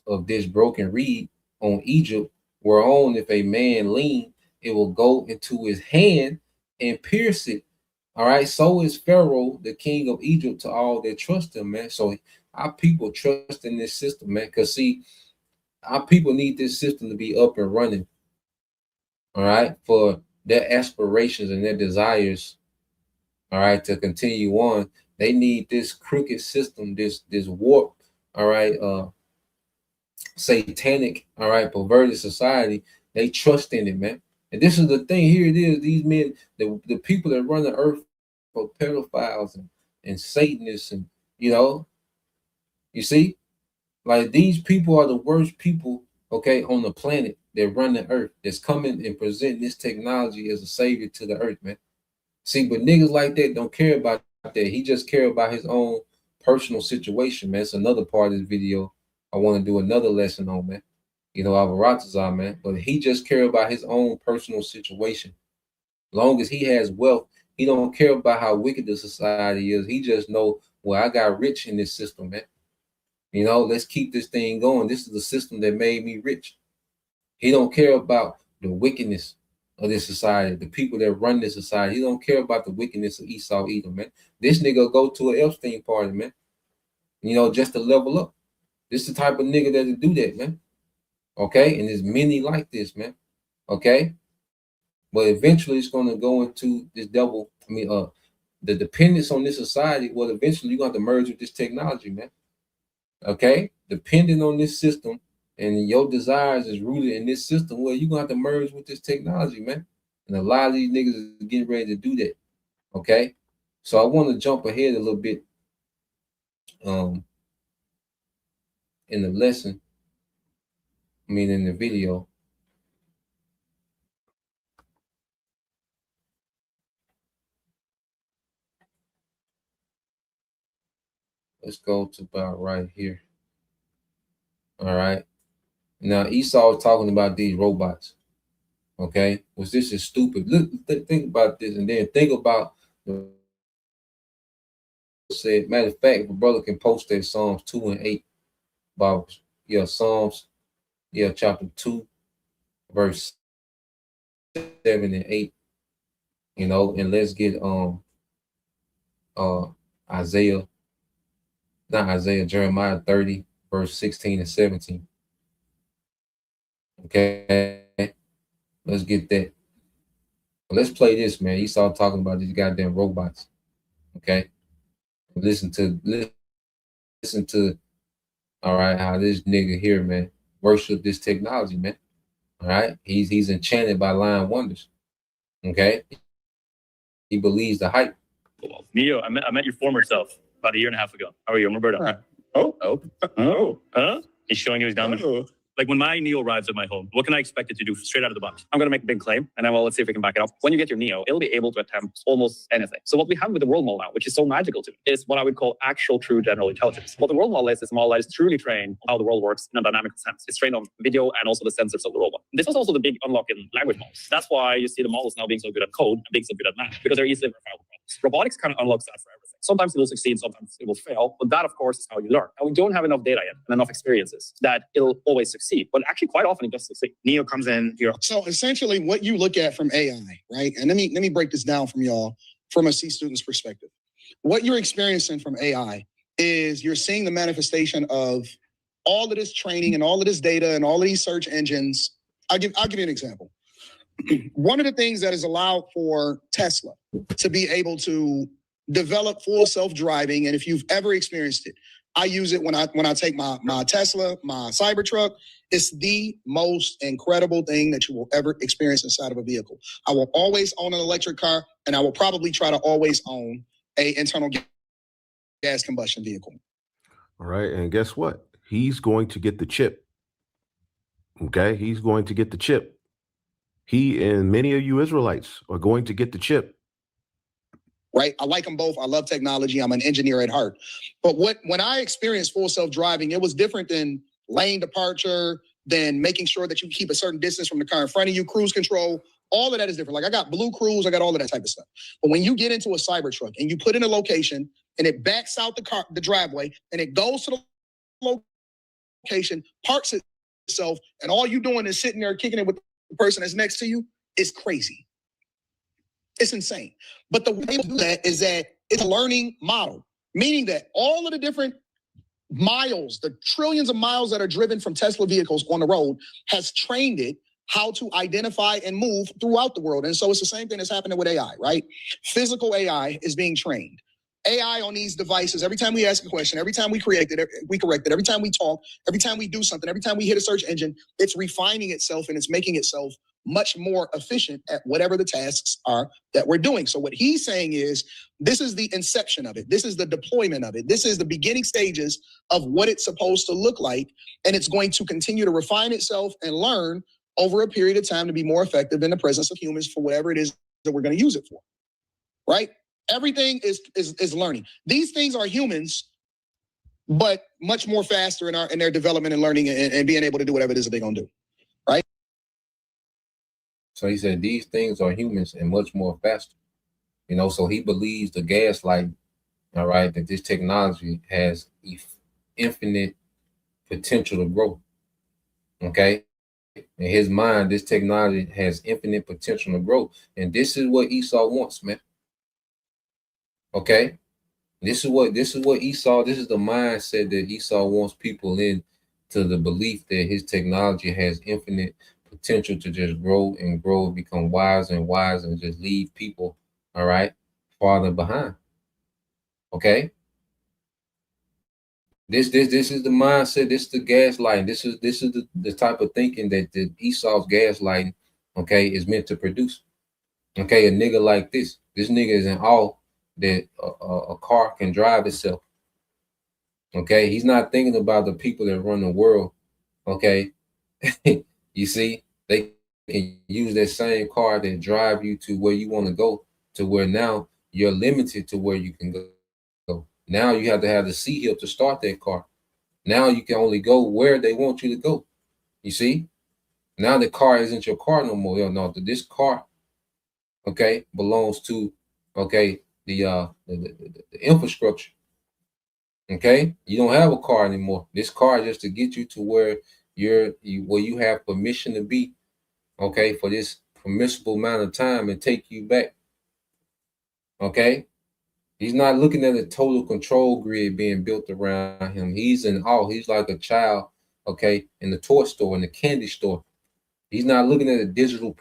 S6: of this broken reed on Egypt, whereon if a man lean, it will go into his hand and pierce it." All right. So is Pharaoh, the king of Egypt, to all that trust him, man. So our people trust in this system, man. Because see, our people need this system to be up and running. All right, for their aspirations and their desires, all right, to continue on. They need this crooked system, this warp, all right, satanic, all right, perverted society. They trust in it, man. And this is the thing. Here it is. These men, the people that run the earth for pedophiles and Satanists, and you know, you see, like these people are the worst people, okay, on the planet that run the earth, that's coming and presenting this technology as a savior to the earth, man. See, but niggas like that don't care about that. He just care about his own personal situation, man. It's another part of this video I want to do another lesson on, man. You know, Alvaratazar, man. But he just care about his own personal situation. Long as he has wealth, he don't care about how wicked the society is. He just know, well, I got rich in this system, man. You know, let's keep this thing going. This is the system that made me rich. He don't care about the wickedness of this society, the people that run this society. He don't care about the wickedness of Esau either, man. This nigga go to an Epstein party, man. You know, just to level up. This is the type of nigga that do that, man. Okay, and there's many like this, man. Okay, but eventually it's gonna go into this double. I mean, the dependence on this society. Well, eventually you're gonna have to merge with this technology, man. Okay, depending on this system, and your desires is rooted in this system. Well, you're gonna have to merge with this technology, man. And a lot of these niggas is getting ready to do that. Okay, so I want to jump ahead a little bit. In the lesson, I mean, in the video. Let's go to about right here. All right. Now Esau is talking about these robots. Okay, which this is stupid. Look, think about this, and then think about the said. Matter of fact, if a brother can post that Psalms 2 and 8 about Psalms, chapter 2, verse 7 and 8. You know, and let's get Jeremiah 30, verse 16 and 17. Okay, let's get that. Let's play this, man. Esau talking about these goddamn robots. Okay, listen to, all right, how this nigga here, man, worship this technology, man. All right, he's enchanted by lying wonders. Okay, he believes the hype.
S8: Neo, I met your former self about 1.5 years ago. How are you? I'm Roberto. He's showing you his diamond. Like when my Neo arrives at my home, what can I expect it to do straight out of the box? I'm going to make a big claim, and then let's see if we can back it up. When you get your Neo, it'll be able to attempt almost anything. So what we have with the world model now, which is so magical to me, is what I would call actual true general intelligence. What the world model is a model that is truly trained on how the world works in a dynamic sense. It's trained on video and also the sensors of the robot. This was also the big unlock in language models. That's why you see the models now being so good at code and being so good at math, because they're easily verifiable problems. Robotics kind of unlocks that for everything. Sometimes it will succeed, sometimes it will fail, but that, of course, is how you learn. And we don't have enough data yet and enough experiences that it'll always succeed. But actually, quite often, it does succeed. Neo comes in here.
S7: So essentially, what you look at from AI, right? And let me break this down from y'all from a C student's perspective. What you're experiencing from AI is you're seeing the manifestation of all of this training and all of this data and all of these search engines. I'll give you an example. One of the things that is allowed for Tesla to be able to develop full self-driving, and if you've ever experienced it, I use it when I take my Tesla, my Cybertruck. It's the most incredible thing that you will ever experience inside of a vehicle. I will always own an electric car, and I will probably try to always own a internal gas combustion vehicle.
S9: All right, and guess what? He's going to get the chip. Okay, he's going to get the chip. He and many of you Israelites are going to get the chip.
S7: Right? I like them both. I love technology. I'm an engineer at heart. But when I experienced full self-driving, it was different than lane departure, than making sure that you keep a certain distance from the car in front of you, cruise control. All of that is different. Like I got Blue Cruise, I got all of that type of stuff. But when you get into a Cybertruck and you put in a location and it backs out the driveway and it goes to the location, parks itself, and all you doing is sitting there kicking it with the person that's next to you, it's crazy. It's insane. But the way to do that is that it's a learning model, meaning that all of the different miles, the trillions of miles that are driven from Tesla vehicles on the road, has trained it how to identify and move throughout the world. And so it's the same thing that's happening with AI, right? Physical AI is being trained. AI on these devices, every time we ask a question, every time we correct it, every time we talk, every time we do something, every time we hit a search engine, it's refining itself and it's making itself much more efficient at whatever the tasks are that we're doing. So what he's saying is, this is the inception of it. This is the deployment of it. This is the beginning stages of what it's supposed to look like. And it's going to continue to refine itself and learn over a period of time to be more effective in the presence of humans for whatever it is that we're going to use it for, right? Everything is learning. These things are humans, but much more faster in their development and learning and being able to do whatever it is that they're going to do, right?
S6: So he said these things are humans and much more faster. You know, so he believes the gaslight, all right, that this technology has infinite potential to grow. Okay. In his mind, this technology has infinite potential to grow. And this is what Esau wants, man. Okay. This is what Esau, this is the mindset that Esau wants people in, to the belief that his technology has infinite potential to just grow and grow, become wise and wise, and just leave people, all right, farther behind. Okay. This is the mindset. This is the gaslighting. This is the type of thinking that the Esau's gaslighting, okay, is meant to produce. Okay, a nigga like this nigga is in awe that a car can drive itself. Okay, he's not thinking about the people that run the world. Okay, you see, they can use that same car that drive you to where you want to go, to where now you're limited to where you can go. Now you have to have the C hill to start that car. Now you can only go where they want you to go. You see, now the car isn't your car no more. You know, this car, okay, belongs to, okay, the infrastructure. Okay, you don't have a car anymore. This car is just to get you to where where you have permission to be, okay, for this permissible amount of time, and take you back. Okay, he's not looking at a total control grid being built around him. He's in awe. He's like a child, okay, in the toy store, in the candy store. He's not looking at a digital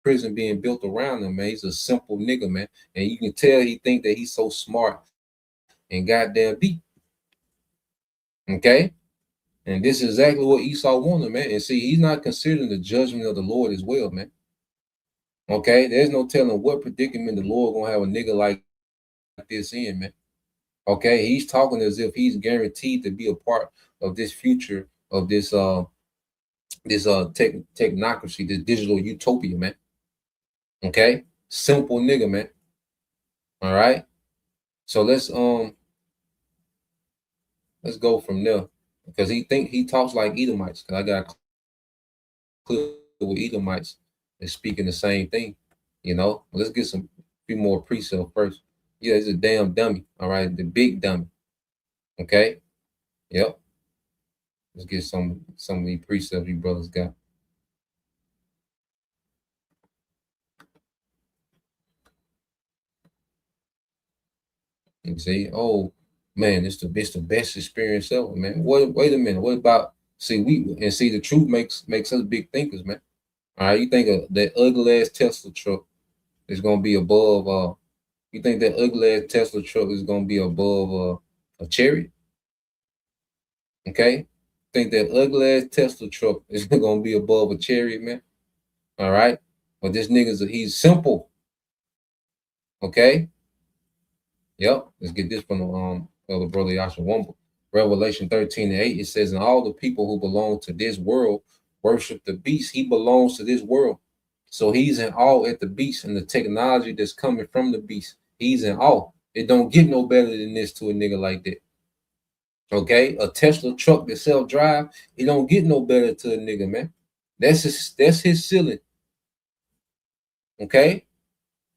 S6: prison being built around him, man. He's a simple nigga, man, and you can tell he think that he's so smart and goddamn deep. Okay, and this is exactly what Esau wanted, man. And see, he's not considering the judgment of the Lord as well, man. Okay, there's no telling what predicament the Lord gonna have a nigga like this in, man. Okay, he's talking as if he's guaranteed to be a part of this future of this technocracy, this digital utopia, man. Okay, simple nigga, man. All right, so let's go from there, because he talks like Edomites. Because I got clear with Edomites is speaking the same thing, you know. Let's get some few more precepts first. Yeah, he's a damn dummy. All right, the big dummy. Okay, yep. Let's get some of these precepts you brothers got. You see, oh man, it's the best experience ever, man. Wait a minute. What about the truth makes us big thinkers, man. All right, you think of that ugly ass Tesla truck is gonna be above you think that ugly ass Tesla truck is gonna be above a chariot? Okay, think that ugly ass Tesla truck is gonna be above a chariot, man? All right, but this he's simple. Okay, yep. Let's get this from the brother Yasha Wumble. Revelation 13:8. It says, "And all the people who belong to this world worship the beast." He belongs to this world, so he's in awe at the beast and the technology that's coming from the beast. He's in awe. It don't get no better than this to a nigga like that. Okay, a Tesla truck that self-drive, it don't get no better to a nigga, man. That's his ceiling. Okay,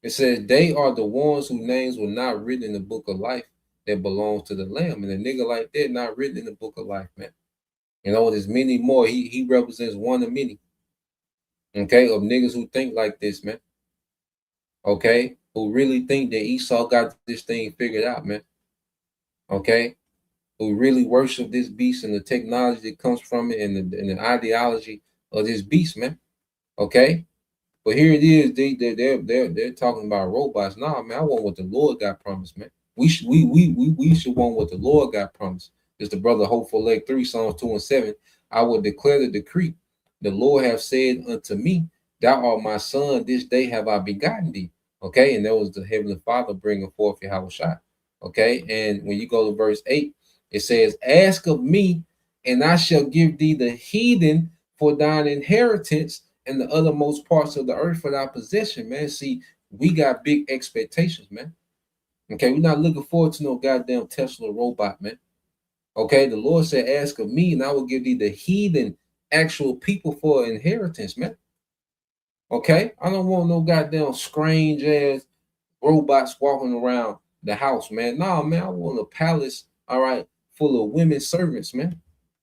S6: it says they are the ones whose names were not written in the book of life that belongs to the Lamb, and a nigga like that not written in the book of life, man. You know, there's many more. He represents one of many. Okay, of niggas who think like this, man. Okay, who really think that Esau got this thing figured out, man. Okay, who really worship this beast and the technology that comes from it, and the ideology of this beast, man. Okay, but here it is. They're talking about robots. Nah, man, I want what the Lord got promised, man. We should want what the Lord got promised. It's the brother Hopeful Leg 3, Psalms 2 and 7. I will declare the decree. The Lord have said unto me, thou art my son, this day have I begotten thee. Okay, and that was the Heavenly Father bringing forth Yahushua. Okay, and when you go to verse 8, it says, ask of me, and I shall give thee the heathen for thine inheritance, and the othermost parts of the earth for thy possession, man. See, we got big expectations, man. Okay, we're not looking forward to no goddamn Tesla robot, man. Okay, the Lord said, ask of me, and I will give thee the heathen, actual people for inheritance, man. Okay, I don't want no goddamn strange ass robots walking around the house, man. Nah, man, I want a palace, all right, full of women servants, man,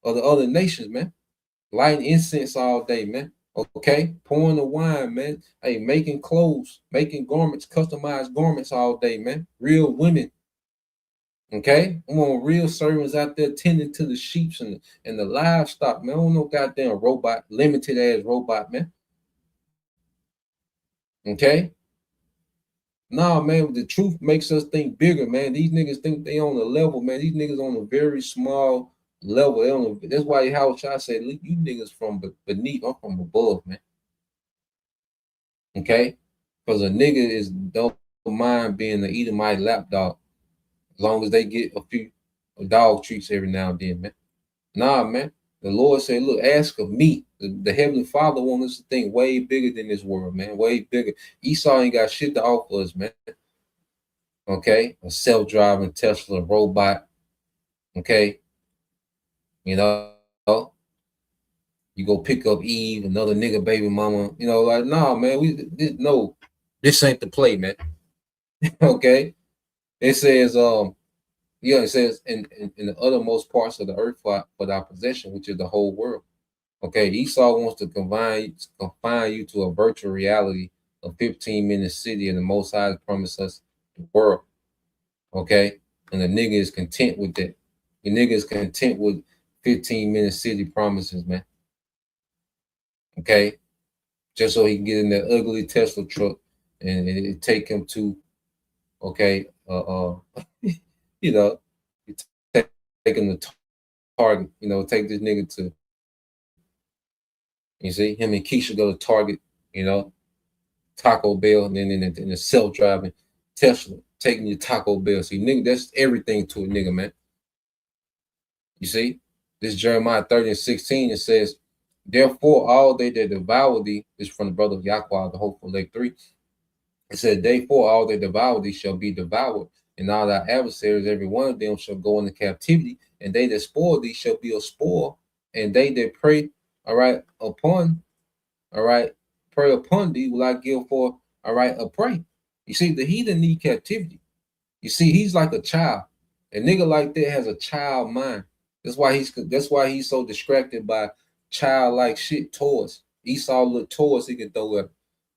S6: of the other nations, man. Lighting incense all day, man. Okay, pouring the wine, man. Hey, making clothes, making garments, customized garments all day, man. Real women. Okay, I'm on real servants out there tending to the sheep and the livestock, man. I don't know goddamn robot, limited ass robot, man. Okay. Nah, man, the truth makes us think bigger, man. These niggas think they on a level, man. These niggas on a very small level. They on a, that's why Howard Shah said, "Look, you niggas from beneath, I'm from above, man." Okay, because a nigga is don't mind being an Edomite lapdog, as long as they get a few dog treats every now and then, man. Nah, man. The Lord said, "Look, ask of me." The Heavenly Father wants us to think way bigger than this world, man. Way bigger. Esau ain't got shit to offer us, man. Okay, a self-driving Tesla robot. Okay, you know, you go pick up Eve, another nigga baby mama. You know, like, nah, man, this ain't the play, man. Okay, it says, it says in the othermost parts of the earth for thy possession, which is the whole world. Okay, Esau wants to confine you to a virtual reality of 15-minute city, and the Most High promised us the world. Okay, and the nigga is content with that. The nigga is content with 15-minute city promises, man. Okay, just so he can get in that ugly Tesla truck and it take him to, okay, you know, take him to Target. You know, take this nigga to. You see, him and Keisha go to Target. You know, Taco Bell, and then in the self-driving Tesla, taking you to Taco Bell. See, nigga, that's everything to a nigga, man. You see, this Jeremiah 30:16, it says, "Therefore, all they that devour thee," is from the brother of Yahweh, the hopeful Lake 3. It said, "Therefore, all that devour thee shall be devoured, and all thy adversaries, every one of them, shall go into captivity, and they that spoil thee shall be a spoil, and they that prey, prey upon thee will I give for, a prey." You see, the heathen need captivity. You see, he's like a child. A nigga like that has a child mind. That's why he's so distracted by childlike shit toys. Esau little toys he can throw at him.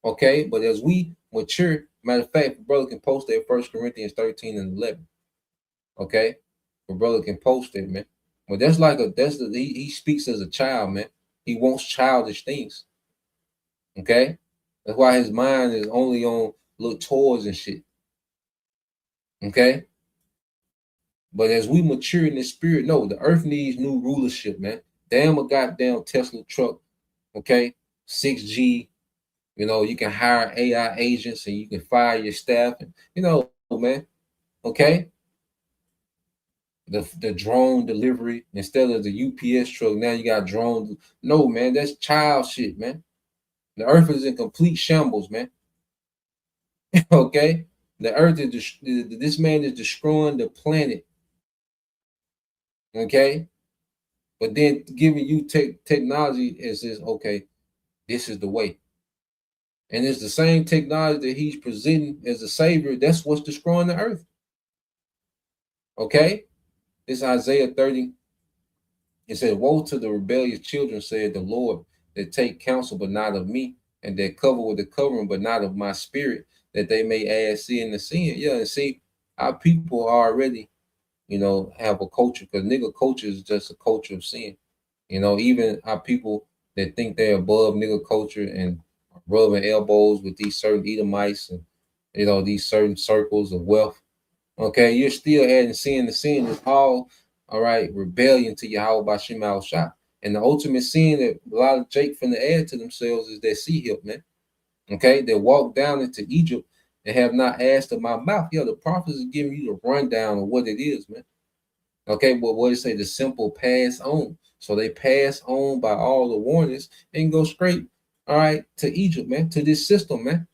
S6: Okay, but as we mature, matter of fact, brother can post that 1 Corinthians 13:11. Okay, the brother can post it, man. But he speaks as a child, man. He wants childish things. Okay, that's why his mind is only on little toys and shit. Okay, but as we mature in the spirit, no, the earth needs new rulership, man. Damn a goddamn Tesla truck. Okay, 6G. You know, you can hire AI agents and you can fire your staff, and man. Okay. The drone delivery instead of the UPS truck, now you got drones. No, man, that's child shit, man. The earth is in complete shambles, man. Okay, the earth is this man is destroying the planet. Okay, but then giving you technology is this, okay, this is the way. And it's the same technology that he's presenting as a savior. That's what's destroying the earth. Okay? This Isaiah 30. It said, "Woe to the rebellious children, said the Lord, that take counsel, but not of me, and that cover with the covering, but not of my spirit, that they may add sin to sin." Yeah, and see, our people already, have a culture, because nigga culture is just a culture of sin. Even our people that think they're above nigga culture and rubbing elbows with these certain Edomites and these certain circles of wealth. Okay, you're still adding sin to sin. It's all right, rebellion to Yahweh Bashim Al Shah. And the ultimate sin that a lot of Jake finna add to themselves is that sea help, man. Okay, they walk down into Egypt and have not asked of my mouth. Yeah, the prophets is giving you the rundown of what it is, man. Okay, but what it say? The simple pass on. So they pass on by all the warnings and go straight, all right, to Egypt, man, to this system, man.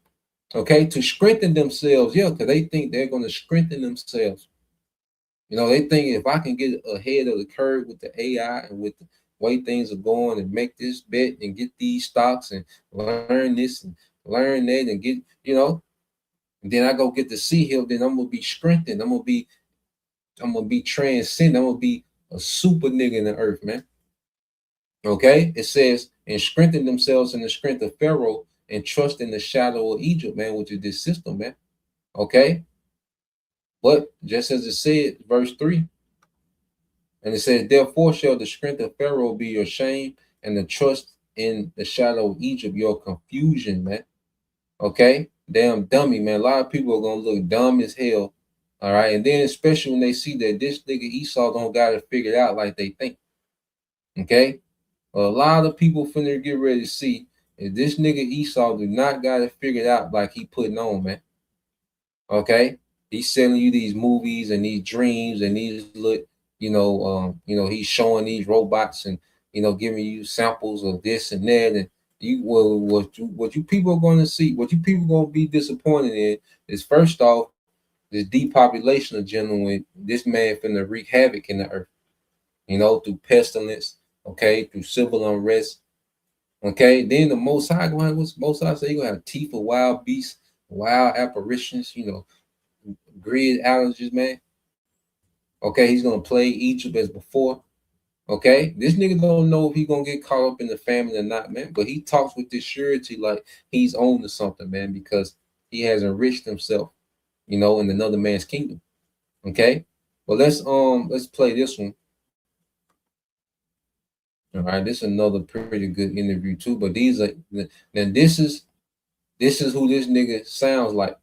S6: Okay, to strengthen themselves, yeah, because they think they're going to strengthen themselves. They think if I can get ahead of the curve with the AI and with the way things are going and make this bet and get these stocks and learn this and learn that and get, and then I go get the sea hill, then I'm going to be strengthened. I'm going to be transcendent. I'm going to be a super nigga in the earth, man. Okay, it says, and strengthen themselves in the strength of Pharaoh and trust in the shadow of Egypt, man, which is this system, man. Okay, but just as it said, verse 3, and it says, therefore shall the strength of Pharaoh be your shame, and the trust in the shadow of Egypt your confusion, man. Okay, damn dummy, man. A lot of people are gonna look dumb as hell. All right, and then especially when they see that this nigga Esau don't got it figured out like they think. Okay, a lot of people finna get ready to see if this nigga Esau do not got it figured out like he putting on, man. Okay, he's selling you these movies and these dreams and these look, he's showing these robots and giving you samples of this and that, and what you people are going to see, what you people going to be disappointed in is, first off, this depopulation agenda when this man finna wreak havoc in the earth, through pestilence, okay, through civil unrest, okay. Then the Most High what's Most High say? You gonna have teeth of wild beasts, wild apparitions, grid outages, man. Okay, he's gonna play Egypt as before. Okay, this nigga don't know if he's gonna get caught up in the famine or not, man. But he talks with this surety like he's owned to something, man, because he has enriched himself, in another man's kingdom. Okay, well let's play this one. All right, this is another pretty good interview too. But these are then this is who this nigga sounds like.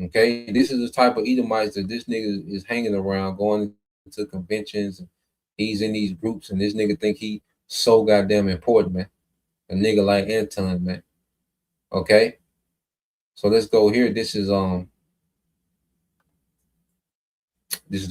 S6: Okay, this is the type of Edomites that this nigga is hanging around, going to conventions, and he's in these groups, and this nigga think he so goddamn important, man. A nigga like Anton, man. Okay, so let's go here. This is the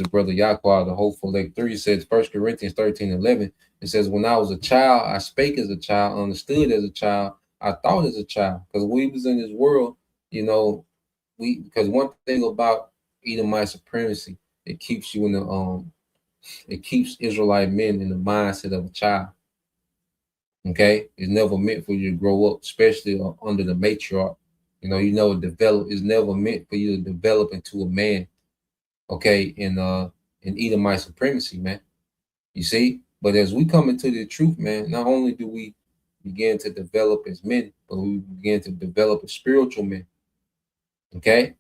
S6: brother Yahweh, the hopeful. Lake 3 says 1 Corinthians 13:11. It says, when I was a child, I spake as a child, understood as a child, I thought as a child. Because we was in this world, because one thing about Edomite supremacy, it keeps you in the it keeps Israelite men in the mindset of a child. Okay, it's never meant for you to grow up, especially under the matriarch. It's never meant for you to develop into a man. Okay, in Edomite supremacy, man. You see, but as we come into the truth, man, not only do we begin to develop as men, but we begin to develop as spiritual men. Okay,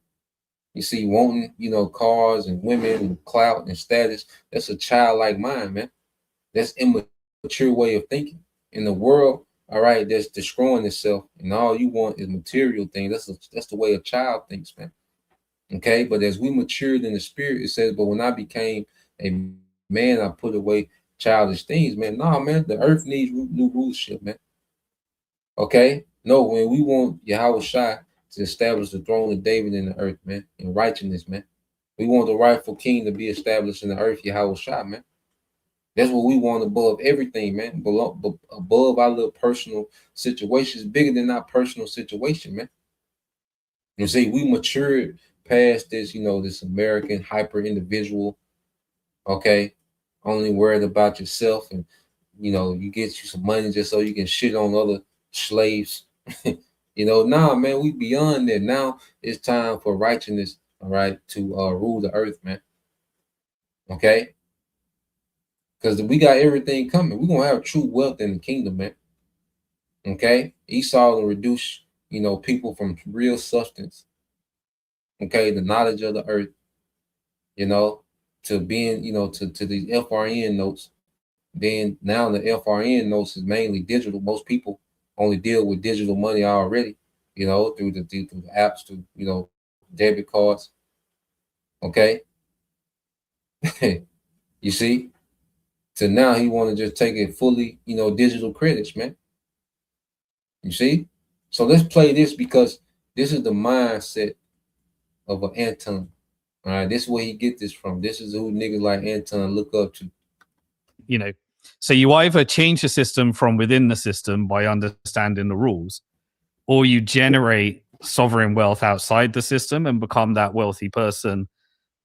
S6: you see, wanting cars and women and clout and status, that's a childlike mind, man. That's immature way of thinking. In the world, all right, that's destroying itself, and all you want is material things. That's the way a child thinks, man. Okay, but as we matured in the spirit, it says, but when I became a man, I put away childish things, man. Nah, man, the earth needs new rulership, man. Okay, no, when we want Yahweh Shai to establish the throne of David in the earth, man, in righteousness, man. We want the rightful king to be established in the earth, Yahweh Shai, man. That's what we want above everything, man. Above our little personal situations, bigger than our personal situation, man. You see, we matured past this, this American hyper individual, okay, only worried about yourself, and you get you some money just so you can shit on other slaves. Nah, man, we beyond that. Now it's time for righteousness, all right, to rule the earth, man. Okay, because we got everything coming. We're gonna have true wealth in the kingdom, man. Okay, Esau will reduce people from real substance, okay, the knowledge of the earth, to being, to these FRN notes. Then now the FRN notes is mainly digital. Most people only deal with digital money already, through the apps, through debit cards. Okay. You see? So now he want to just take it fully, digital credits, man. You see? So let's play this, because this is the mindset of an Anton. All right, this is where he get this from. This is who niggas like Anton look up to.
S10: So you either change the system from within the system by understanding the rules, or you generate sovereign wealth outside the system and become that wealthy person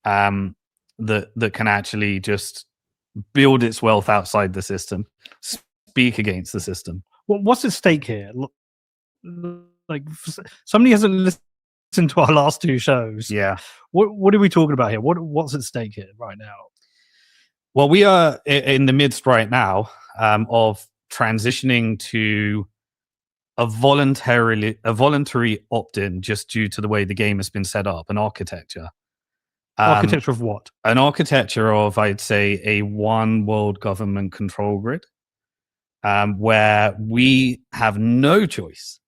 S10: that can actually just build its wealth outside the system, speak against the system.
S11: What's at stake here? Like, somebody hasn't listened to our last two shows.
S10: Yeah.
S11: What are we talking about here? What's at stake here right now?
S10: Well, we are in the midst right now of transitioning to a voluntary opt-in just due to the way the game has been set up, an architecture.
S11: Architecture of what?
S10: An architecture of, I'd say, a one world government control grid, where we have no choice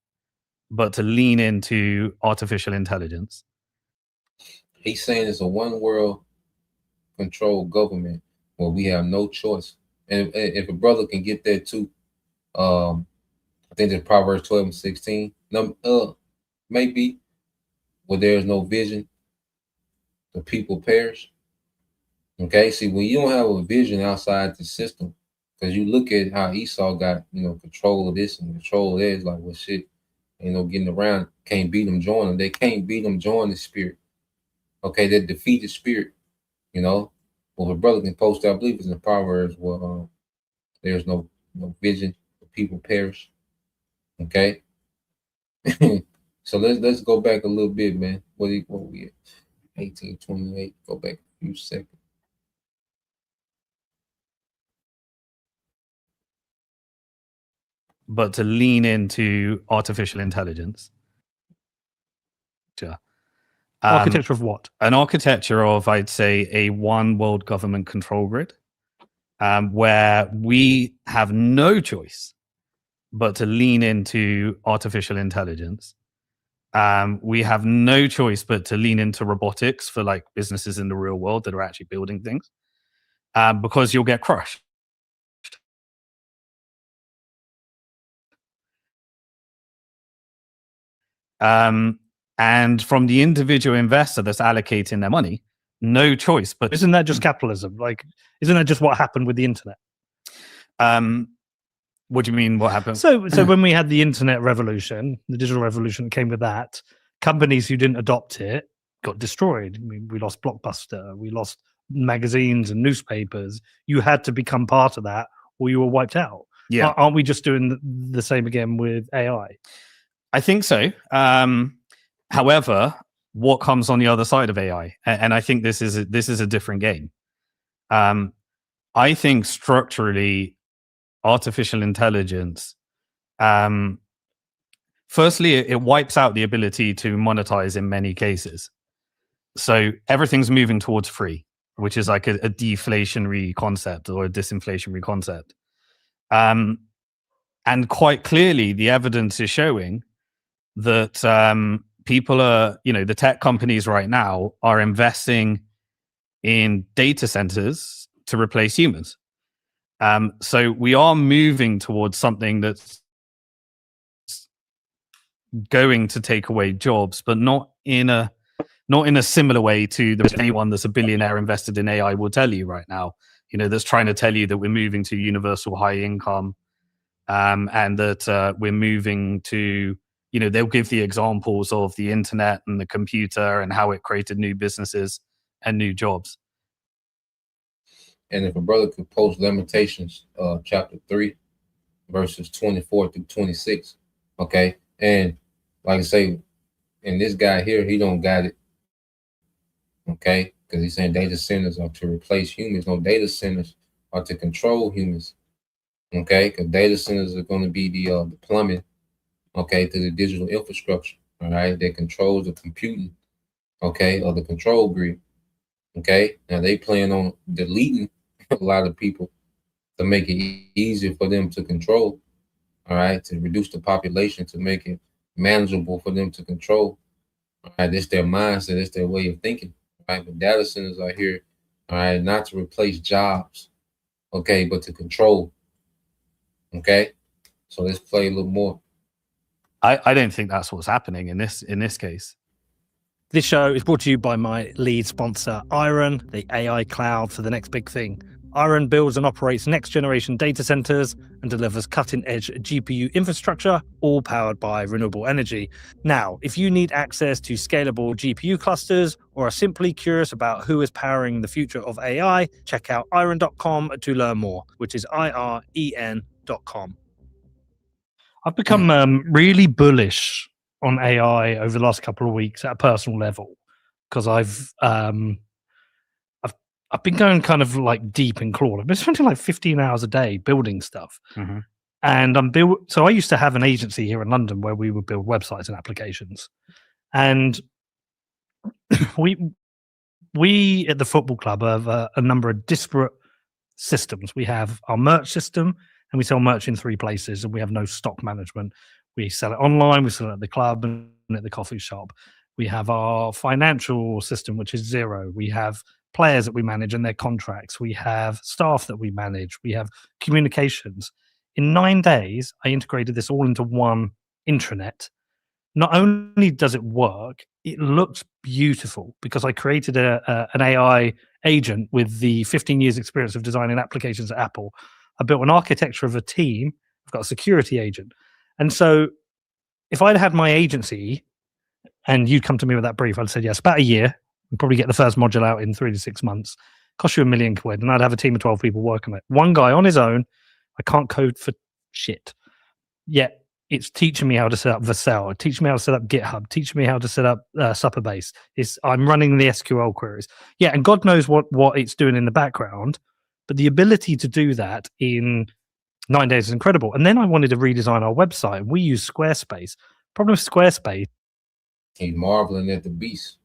S10: but to lean into artificial intelligence.
S6: He's saying it's a one world control government where we have no choice. And if a brother can get that too, I think it's Proverbs 12:16. Maybe where there is no vision, the people perish. Okay, see, when you don't have a vision outside the system, because you look at how Esau got, control of this and control of that, it's like, well, shit, getting around, can't beat them, join them. They can't beat them, join the spirit. Okay, they defeat the spirit, Well, if a brother can post, I believe it's in Proverbs, well, there's no vision, the people perish. Okay. So let's go back a little bit, man. What we at? 1828. Go back a few seconds.
S10: But to lean into artificial intelligence.
S11: Architecture of what?
S10: An architecture of, I'd say, a one world government control grid, where we have no choice but to lean into artificial intelligence. We have no choice but to lean into robotics for like businesses in the real world that are actually building things, because you'll get crushed. And from the individual investor that's allocating their money, no choice. But
S11: isn't that just capitalism? Like, isn't that just what happened with the internet?
S10: What do you mean? What happened?
S11: So when we had the internet revolution, the digital revolution that came with that, companies who didn't adopt it got destroyed. I mean, we lost Blockbuster, we lost magazines and newspapers. You had to become part of that, or you were wiped out.
S10: Yeah,
S11: aren't we just doing the same again with AI?
S10: I think so. However, what comes on the other side of AI? And I think this is a different game. I think structurally, artificial intelligence, firstly, it wipes out the ability to monetize in many cases. So everything's moving towards free, which is like a deflationary concept or a disinflationary concept. And quite clearly, the evidence is showing that people are, the tech companies right now are investing in data centers to replace humans. So we are moving towards something that's going to take away jobs, but not in a similar way to anyone that's a billionaire invested in AI will tell you right now. That's trying to tell you that we're moving to universal high income, and that we're moving to, they'll give the examples of the internet and the computer and how it created new businesses and new jobs.
S6: And if a brother could post Lamentations, chapter 3, verses 24 through 26, okay? And like I say, and this guy here, he don't got it, okay? Because he's saying data centers are to replace humans. No, data centers are to control humans, okay? Because data centers are going to be the plumbing, okay, to the digital infrastructure, all right? That controls the computing, okay, or the control grid, okay? Now they plan on deleting a lot of people to make it easier for them to control, all right, to reduce the population, to make it manageable for them to control. All right, it's their mindset, it's their way of thinking. All right, but data centers are here, all right, not to replace jobs, okay, but to control. Okay, so let's play a little more.
S10: I don't think that's what's happening in this case.
S11: This show is brought to you by my lead sponsor, Iron, the AI cloud for the next big thing. Iron builds and operates next-generation data centers and delivers cutting-edge GPU infrastructure, all powered by renewable energy. Now, if you need access to scalable GPU clusters or are simply curious about who is powering the future of AI, check out iron.com to learn more, which is IREN.com. I've become really bullish on AI over the last couple of weeks at a personal level, because I've been going kind of like deep in Claude. I've been spending like 15 hours a day building stuff.
S10: Mm-hmm.
S11: And so I used to have an agency here in London where we would build websites and applications. And we at the football club have a number of disparate systems. We have our merch system, and we sell merch in 3 places, and we have no stock management. We sell it online, we sell it at the club and at the coffee shop. We have our financial system, which is Xero. We have players that we manage and their contracts. We have staff that we manage. We have communications. In 9 days, I integrated this all into one intranet. Not only does it work, it looks beautiful because I created an AI agent with the 15 years experience of designing applications at Apple. I built an architecture of a team. I've got a security agent. And so if I'd had my agency and you'd come to me with that brief, I'd said, yes, about a year. We'd probably get the first module out in 3 to 6 months. Cost you £1 million, and I'd have a team of 12 people working on it. One guy on his own. I can't code for shit. Yet it's teaching me how to set up Vercel, teaching me how to set up GitHub, teaching me how to set up Supperbase. I'm running the SQL queries. Yeah, and God knows what it's doing in the background. But the ability to do that in 9 days is incredible. And then I wanted to redesign our website. We use Squarespace. Problem with Squarespace.
S6: He's marveling at the beast.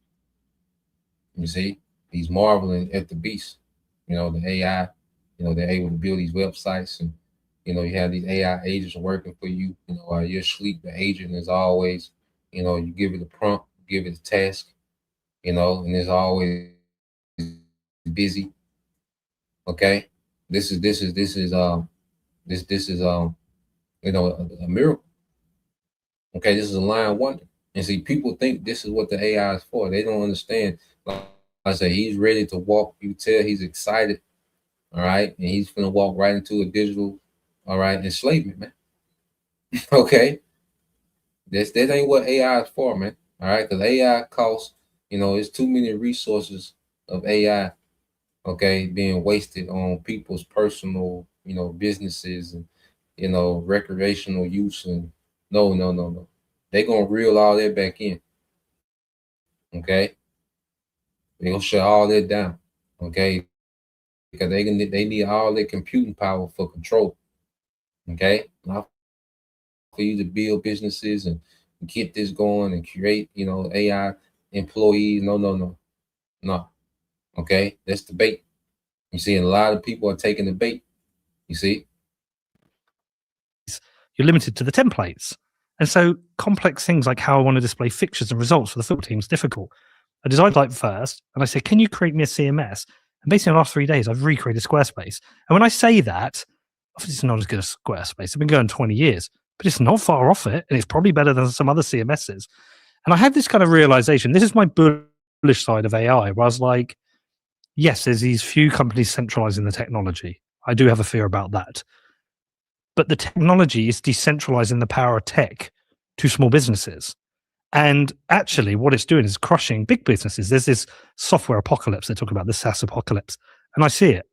S6: You see, he's marveling at the beast. You know, the AI, you know, they're able to build these websites, and, you know, you have these AI agents working for you. You know, while you're asleep, the agent is always, you know, you give it a prompt, give it a task, you know, and it's always busy. Okay. This is you know, a miracle. Okay. This is a line of wonder. And see, people think this is what the AI is for. They don't understand. Like I said, he's ready to walk. You tell he's excited. All right. And he's going to walk right into a digital, all right, enslavement, man. Okay. That ain't what AI is for, man. All right. Because AI costs, you know, it's too many resources of AI, okay, being wasted on people's personal, you know, businesses and, you know, recreational use. And no. They're going to reel all that back in. Okay. They're going to shut all that down. Okay. Because they need all their computing power for control. Okay. Not for you to build businesses and get this going and create, you know, AI employees. No. Okay. That's the bait. You see, a lot of people are taking the bait. You see?
S11: You're limited to the templates. And so complex things like how I want to display fixtures and results for the football team is difficult. I designed like first, and I said, can you create me a CMS? And basically in the last 3 days, I've recreated Squarespace. And when I say that, obviously it's not as good as Squarespace. I've been going 20 years, but it's not far off it. And it's probably better than some other CMSs. And I had this kind of realization. This is my bullish side of AI, where I was like, yes, there's these few companies centralizing the technology. I do have a fear about that. But the technology is decentralizing the power of tech to small businesses. And actually what it's doing is crushing big businesses. There's this software apocalypse. They talk about the SaaS apocalypse. And I see it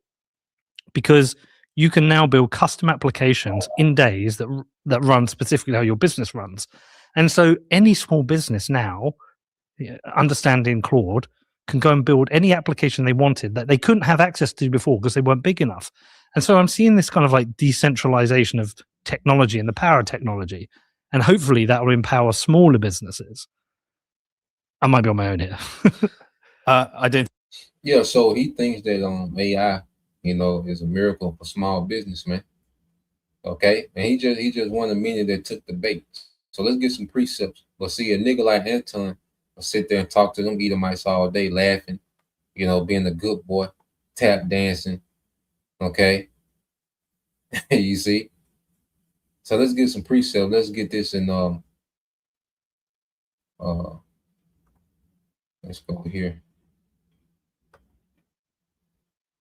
S11: because you can now build custom applications in days that run specifically how your business runs. And so any small business now, understanding Claude, can go and build any application they wanted that they couldn't have access to before because they weren't big enough. And so I'm seeing this kind of like decentralization of technology and the power of technology. And hopefully that will empower smaller businesses. I might be on my own here.
S10: I don't.
S6: Yeah, so he thinks that AI, you know, is a miracle for small business, man. Okay, and he just one of many that took the bait. So let's get some precepts. But see, a nigga like Anton will sit there and talk to them Edomites all day, laughing, you know, being a good boy, tap dancing. Okay, you see. So let's get some precepts. Let's get this in let's go here.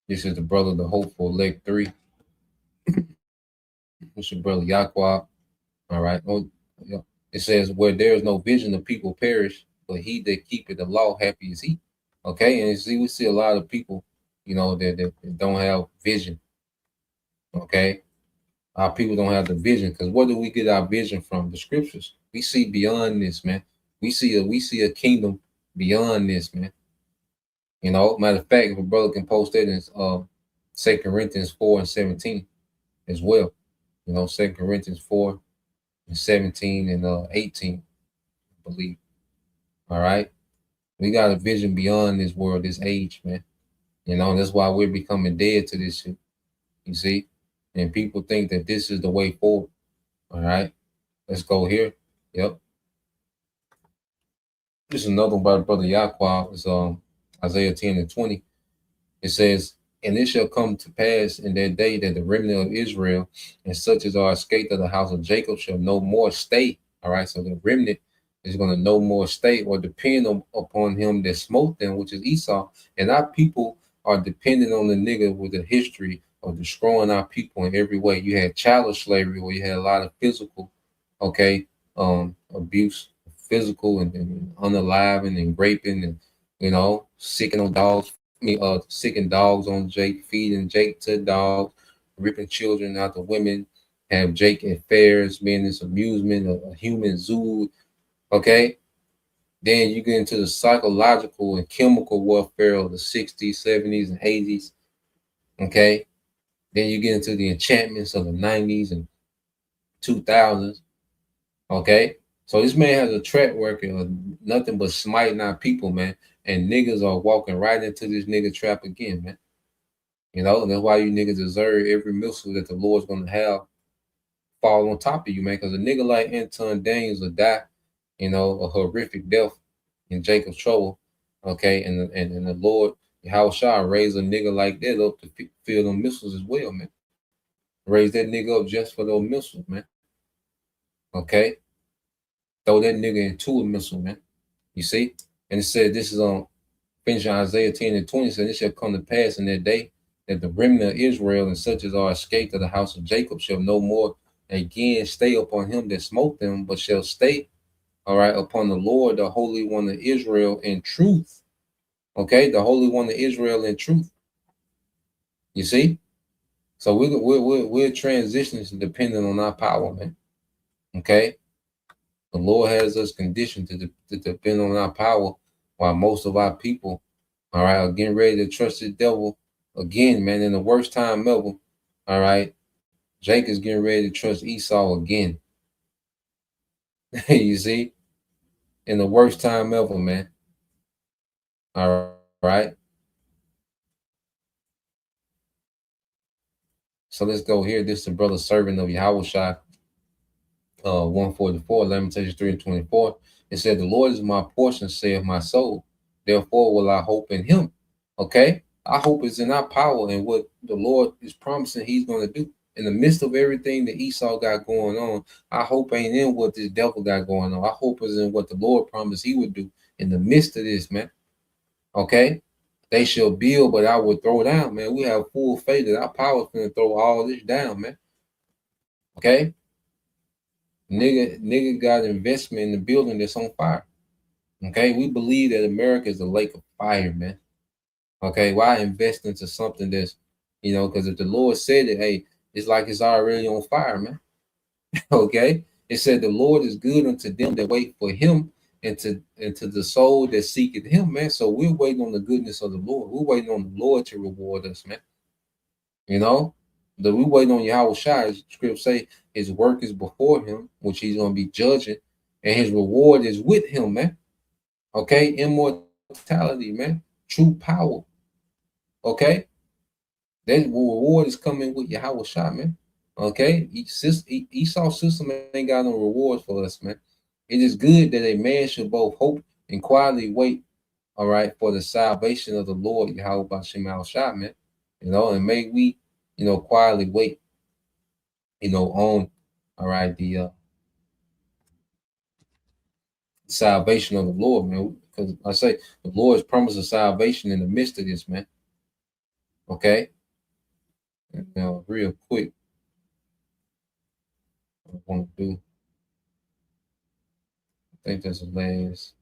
S6: This is the brother, the hopeful, leg 3. This your brother Yaqua. All right. Oh, yeah. It says, where there is no vision, the people perish, but he that keepeth the law, happy is he. Okay, and see, we see a lot of people, you know, that don't have vision. Okay. Our people don't have the vision, because where do we get our vision from? The scriptures. We see beyond this, man. We see a kingdom beyond this, man. You know, matter of fact, if a brother can post that in 2 Corinthians 4:17 as well. You know, 2 Corinthians 4 and 17 and 18, I believe. All right. We got a vision beyond this world, this age, man. You know, that's why we're becoming dead to this shit. You see? And people think that this is the way forward. All right. Let's go here. Yep. This is another one by Brother Yaqua. It's Isaiah 10 and 20. It says, and it shall come to pass in that day that the remnant of Israel and such as are escaped of the house of Jacob shall no more stay. All right. So the remnant is going to no more stay or depend upon him that smote them, which is Esau. And our people are dependent on the nigga with a history of destroying our people in every way. You had chattel slavery where you had a lot of physical, abuse, physical and unaliving and raping and, you know, sicking on dogs. Sicking dogs on Jake, feeding Jake to dogs, ripping children out of women, have Jake at fairs, being this amusement, a human zoo. Okay. Then you get into the psychological and chemical warfare of the 60s, 70s, and 80s. Okay. Then you get into the enchantments of the 90s and 2000s. Okay. So this man has a track record of nothing but smiting our people, man. And niggas are walking right into this nigga trap again, man. You know, and that's why you niggas deserve every missile that the Lord's gonna have fall on top of you, man. Because a nigga like Anton Daniels will die, you know, a horrific death in Jacob's trouble. Okay, and the Lord, how shall raise a nigga like that up to feel them missiles as well, man. Raise that nigga up just for those missiles, man. Okay, throw that nigga into a missile, man. You see, and it said this is on finishing Isaiah 10 and 20 said, it shall come to pass in that day that the remnant of Israel and such as are escaped of the house of Jacob shall no more again stay upon him that smote them, but shall stay, all right, upon the Lord, the Holy One of Israel in truth. Okay, the Holy One of Israel in truth. You see? So we're transitioning depending on our power, man. Okay? The Lord has us conditioned to depend on our power while most of our people, all right, are getting ready to trust the devil again, man, in the worst time ever. All right. Jake is getting ready to trust Esau again. You see? In the worst time ever, man. All right. So let's go here. This is the brother servant of Yahushua, 144, Lamentations 3 and 24. It said, the Lord is my portion, saith my soul. Therefore will I hope in him. Okay? Our hope is in our power and what the Lord is promising he's going to do. In the midst of everything that Esau got going on, our hope ain't in what this devil got going on. Our hope is in what the Lord promised he would do in the midst of this, man. Okay? They shall build, but I will throw down, man. We have full faith that our power is going to throw all this down, man. Okay? Nigga got investment in the building that's on fire. Okay? We believe that America is a lake of fire, man. Okay? Why invest into something that's, you know, because if the Lord said it, hey, it's like it's already on fire, man. Okay? It said the Lord is good unto them that wait for him and to the soul that seeketh him, man. So we're waiting on the goodness of the Lord. We're waiting on the Lord to reward us, man. You know, we waiting on Yahushua. As script say, his work is before him, which he's going to be judging, and his reward is with him, man. Okay, immortality, man, true power. Okay, that reward is coming with Yahushua, man. Okay, Esau's system ain't got no rewards for us, man. It is good that a man should both hope and quietly wait, all right, for the salvation of the Lord Yahweh B'Shem Al-Shah, man. You know, and may we, you know, quietly wait, you know, on, all right, the salvation of the Lord, man. Because I say the Lord has promised us salvation in the midst of this, man. Okay. And now, real quick, what I want to do, I think that's the last.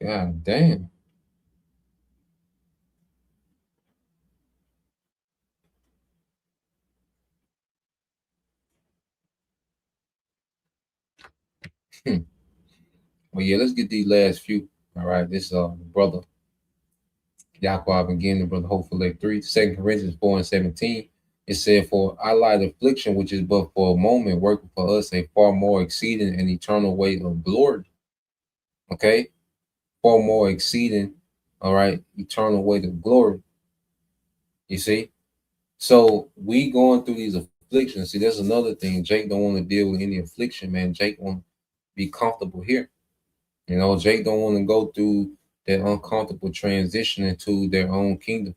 S6: God damn. Well, yeah, let's get these last few. All right, this brother Yahweh again, the brother hopefully 3, 2 Corinthians 4 and 17. It said, "For I light affliction, which is but for a moment, working for us a far more exceeding and eternal weight of glory." Okay, far more exceeding, all right, eternal weight of glory. You see, so we going through these afflictions. See, there's another thing. Jake don't want to deal with any affliction, man. Jake want to be comfortable here. You know, Jake don't want to go through that uncomfortable transition into their own kingdom.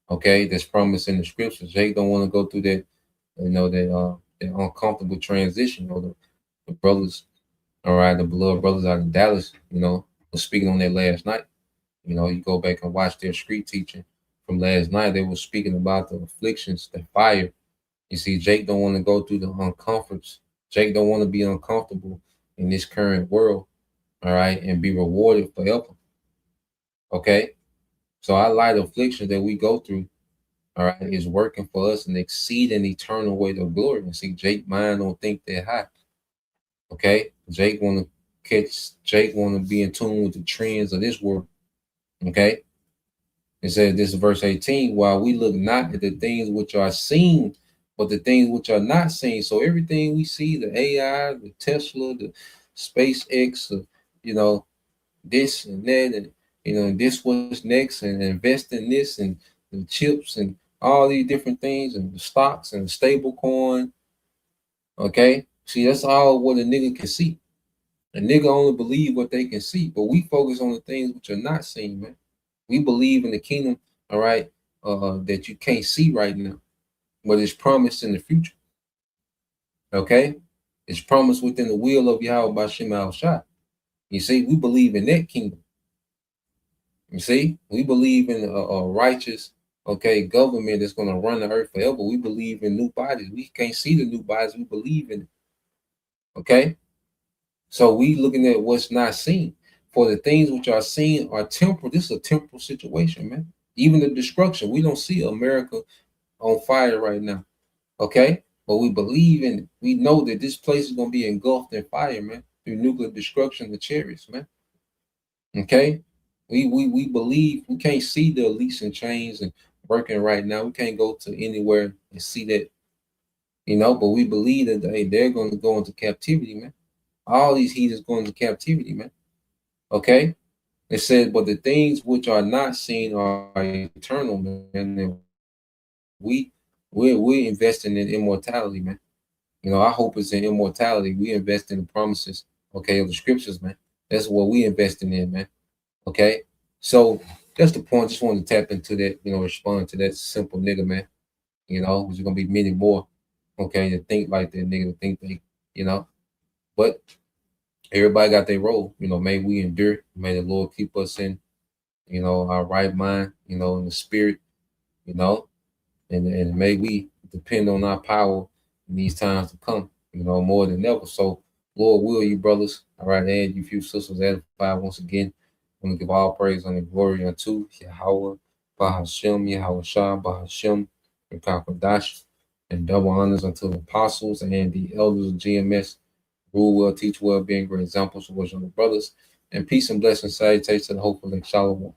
S6: Okay, that's promised in the scriptures. Jake don't want to go through that, you know, that uncomfortable transition. You know, the brothers, all right, the beloved brothers out of Dallas, you know, was speaking on that last night. You know, you go back and watch their street teaching from last night. They were speaking about the afflictions, the fire. You see, Jake don't want to go through the uncomforts. Jake don't want to be uncomfortable in this current world, all right, and be rewarded forever. Okay, so our light affliction that we go through, all right, is working for us and exceeding eternal weight of glory. And see, Jake mind don't think that high. Okay, Jake want to be in tune with the trends of this world. Okay, it says this is verse 18, while we look not at the things which are seen, but the things which are not seen. So everything we see, the AI, the Tesla, the SpaceX, you know, this and that, and you know, this was next, and invest in this and the chips and all these different things and the stocks and the stable coin. Okay, see, that's all what a nigga can see. A nigga only believe what they can see, but we focus on the things which are not seen, man. We believe in the kingdom, all right, that you can't see right now, but it's promised in the future. Okay, it's promised within the will of Yahweh Bashim Al Shah. You see, we believe in that kingdom. You see, we believe in a righteous, okay, government that's going to run the earth forever. We believe in new bodies. We can't see the new bodies. We believe in it. Okay, so we looking at what's not seen. For the things which are seen are temporal. This is a temporal situation, man. Even the destruction. We don't see America on fire right now. Okay, but we believe in it. We know that this place is going to be engulfed in fire, man, through nuclear destruction, the chariots, man. Okay, we believe. We can't see the lease and chains and working right now. We can't go to anywhere and see that, you know, but we believe that they're going to go into captivity, man. All these heathens going into captivity, man. Okay, it says, but the things which are not seen are eternal, man. And we're investing in immortality, man. You know, our hope is in immortality. We invest in the promises, okay, of the scriptures, man. That's what we investing in, man. Okay, so that's the point. Just wanted to tap into that, you know, respond to that simple nigga, man. You know, there's gonna be many more, okay, to think like that nigga, to think they, you know, but everybody got their role. You know, may we endure. May the Lord keep us in, you know, our right mind, you know, in the spirit, you know, and may we depend on our power in these times to come, you know, more than ever. So, Lord, will you, brothers, all right, and you few sisters edified once again. I want to give all praise and glory unto Yahweh, Bahashem, Yahweh Shah, Bahashem, and Kakadash, and double honors unto the apostles and the elders of GMS. Rule well, teach well, being great examples towards younger brothers. And peace and blessings, salutations, and hopefully, shalom.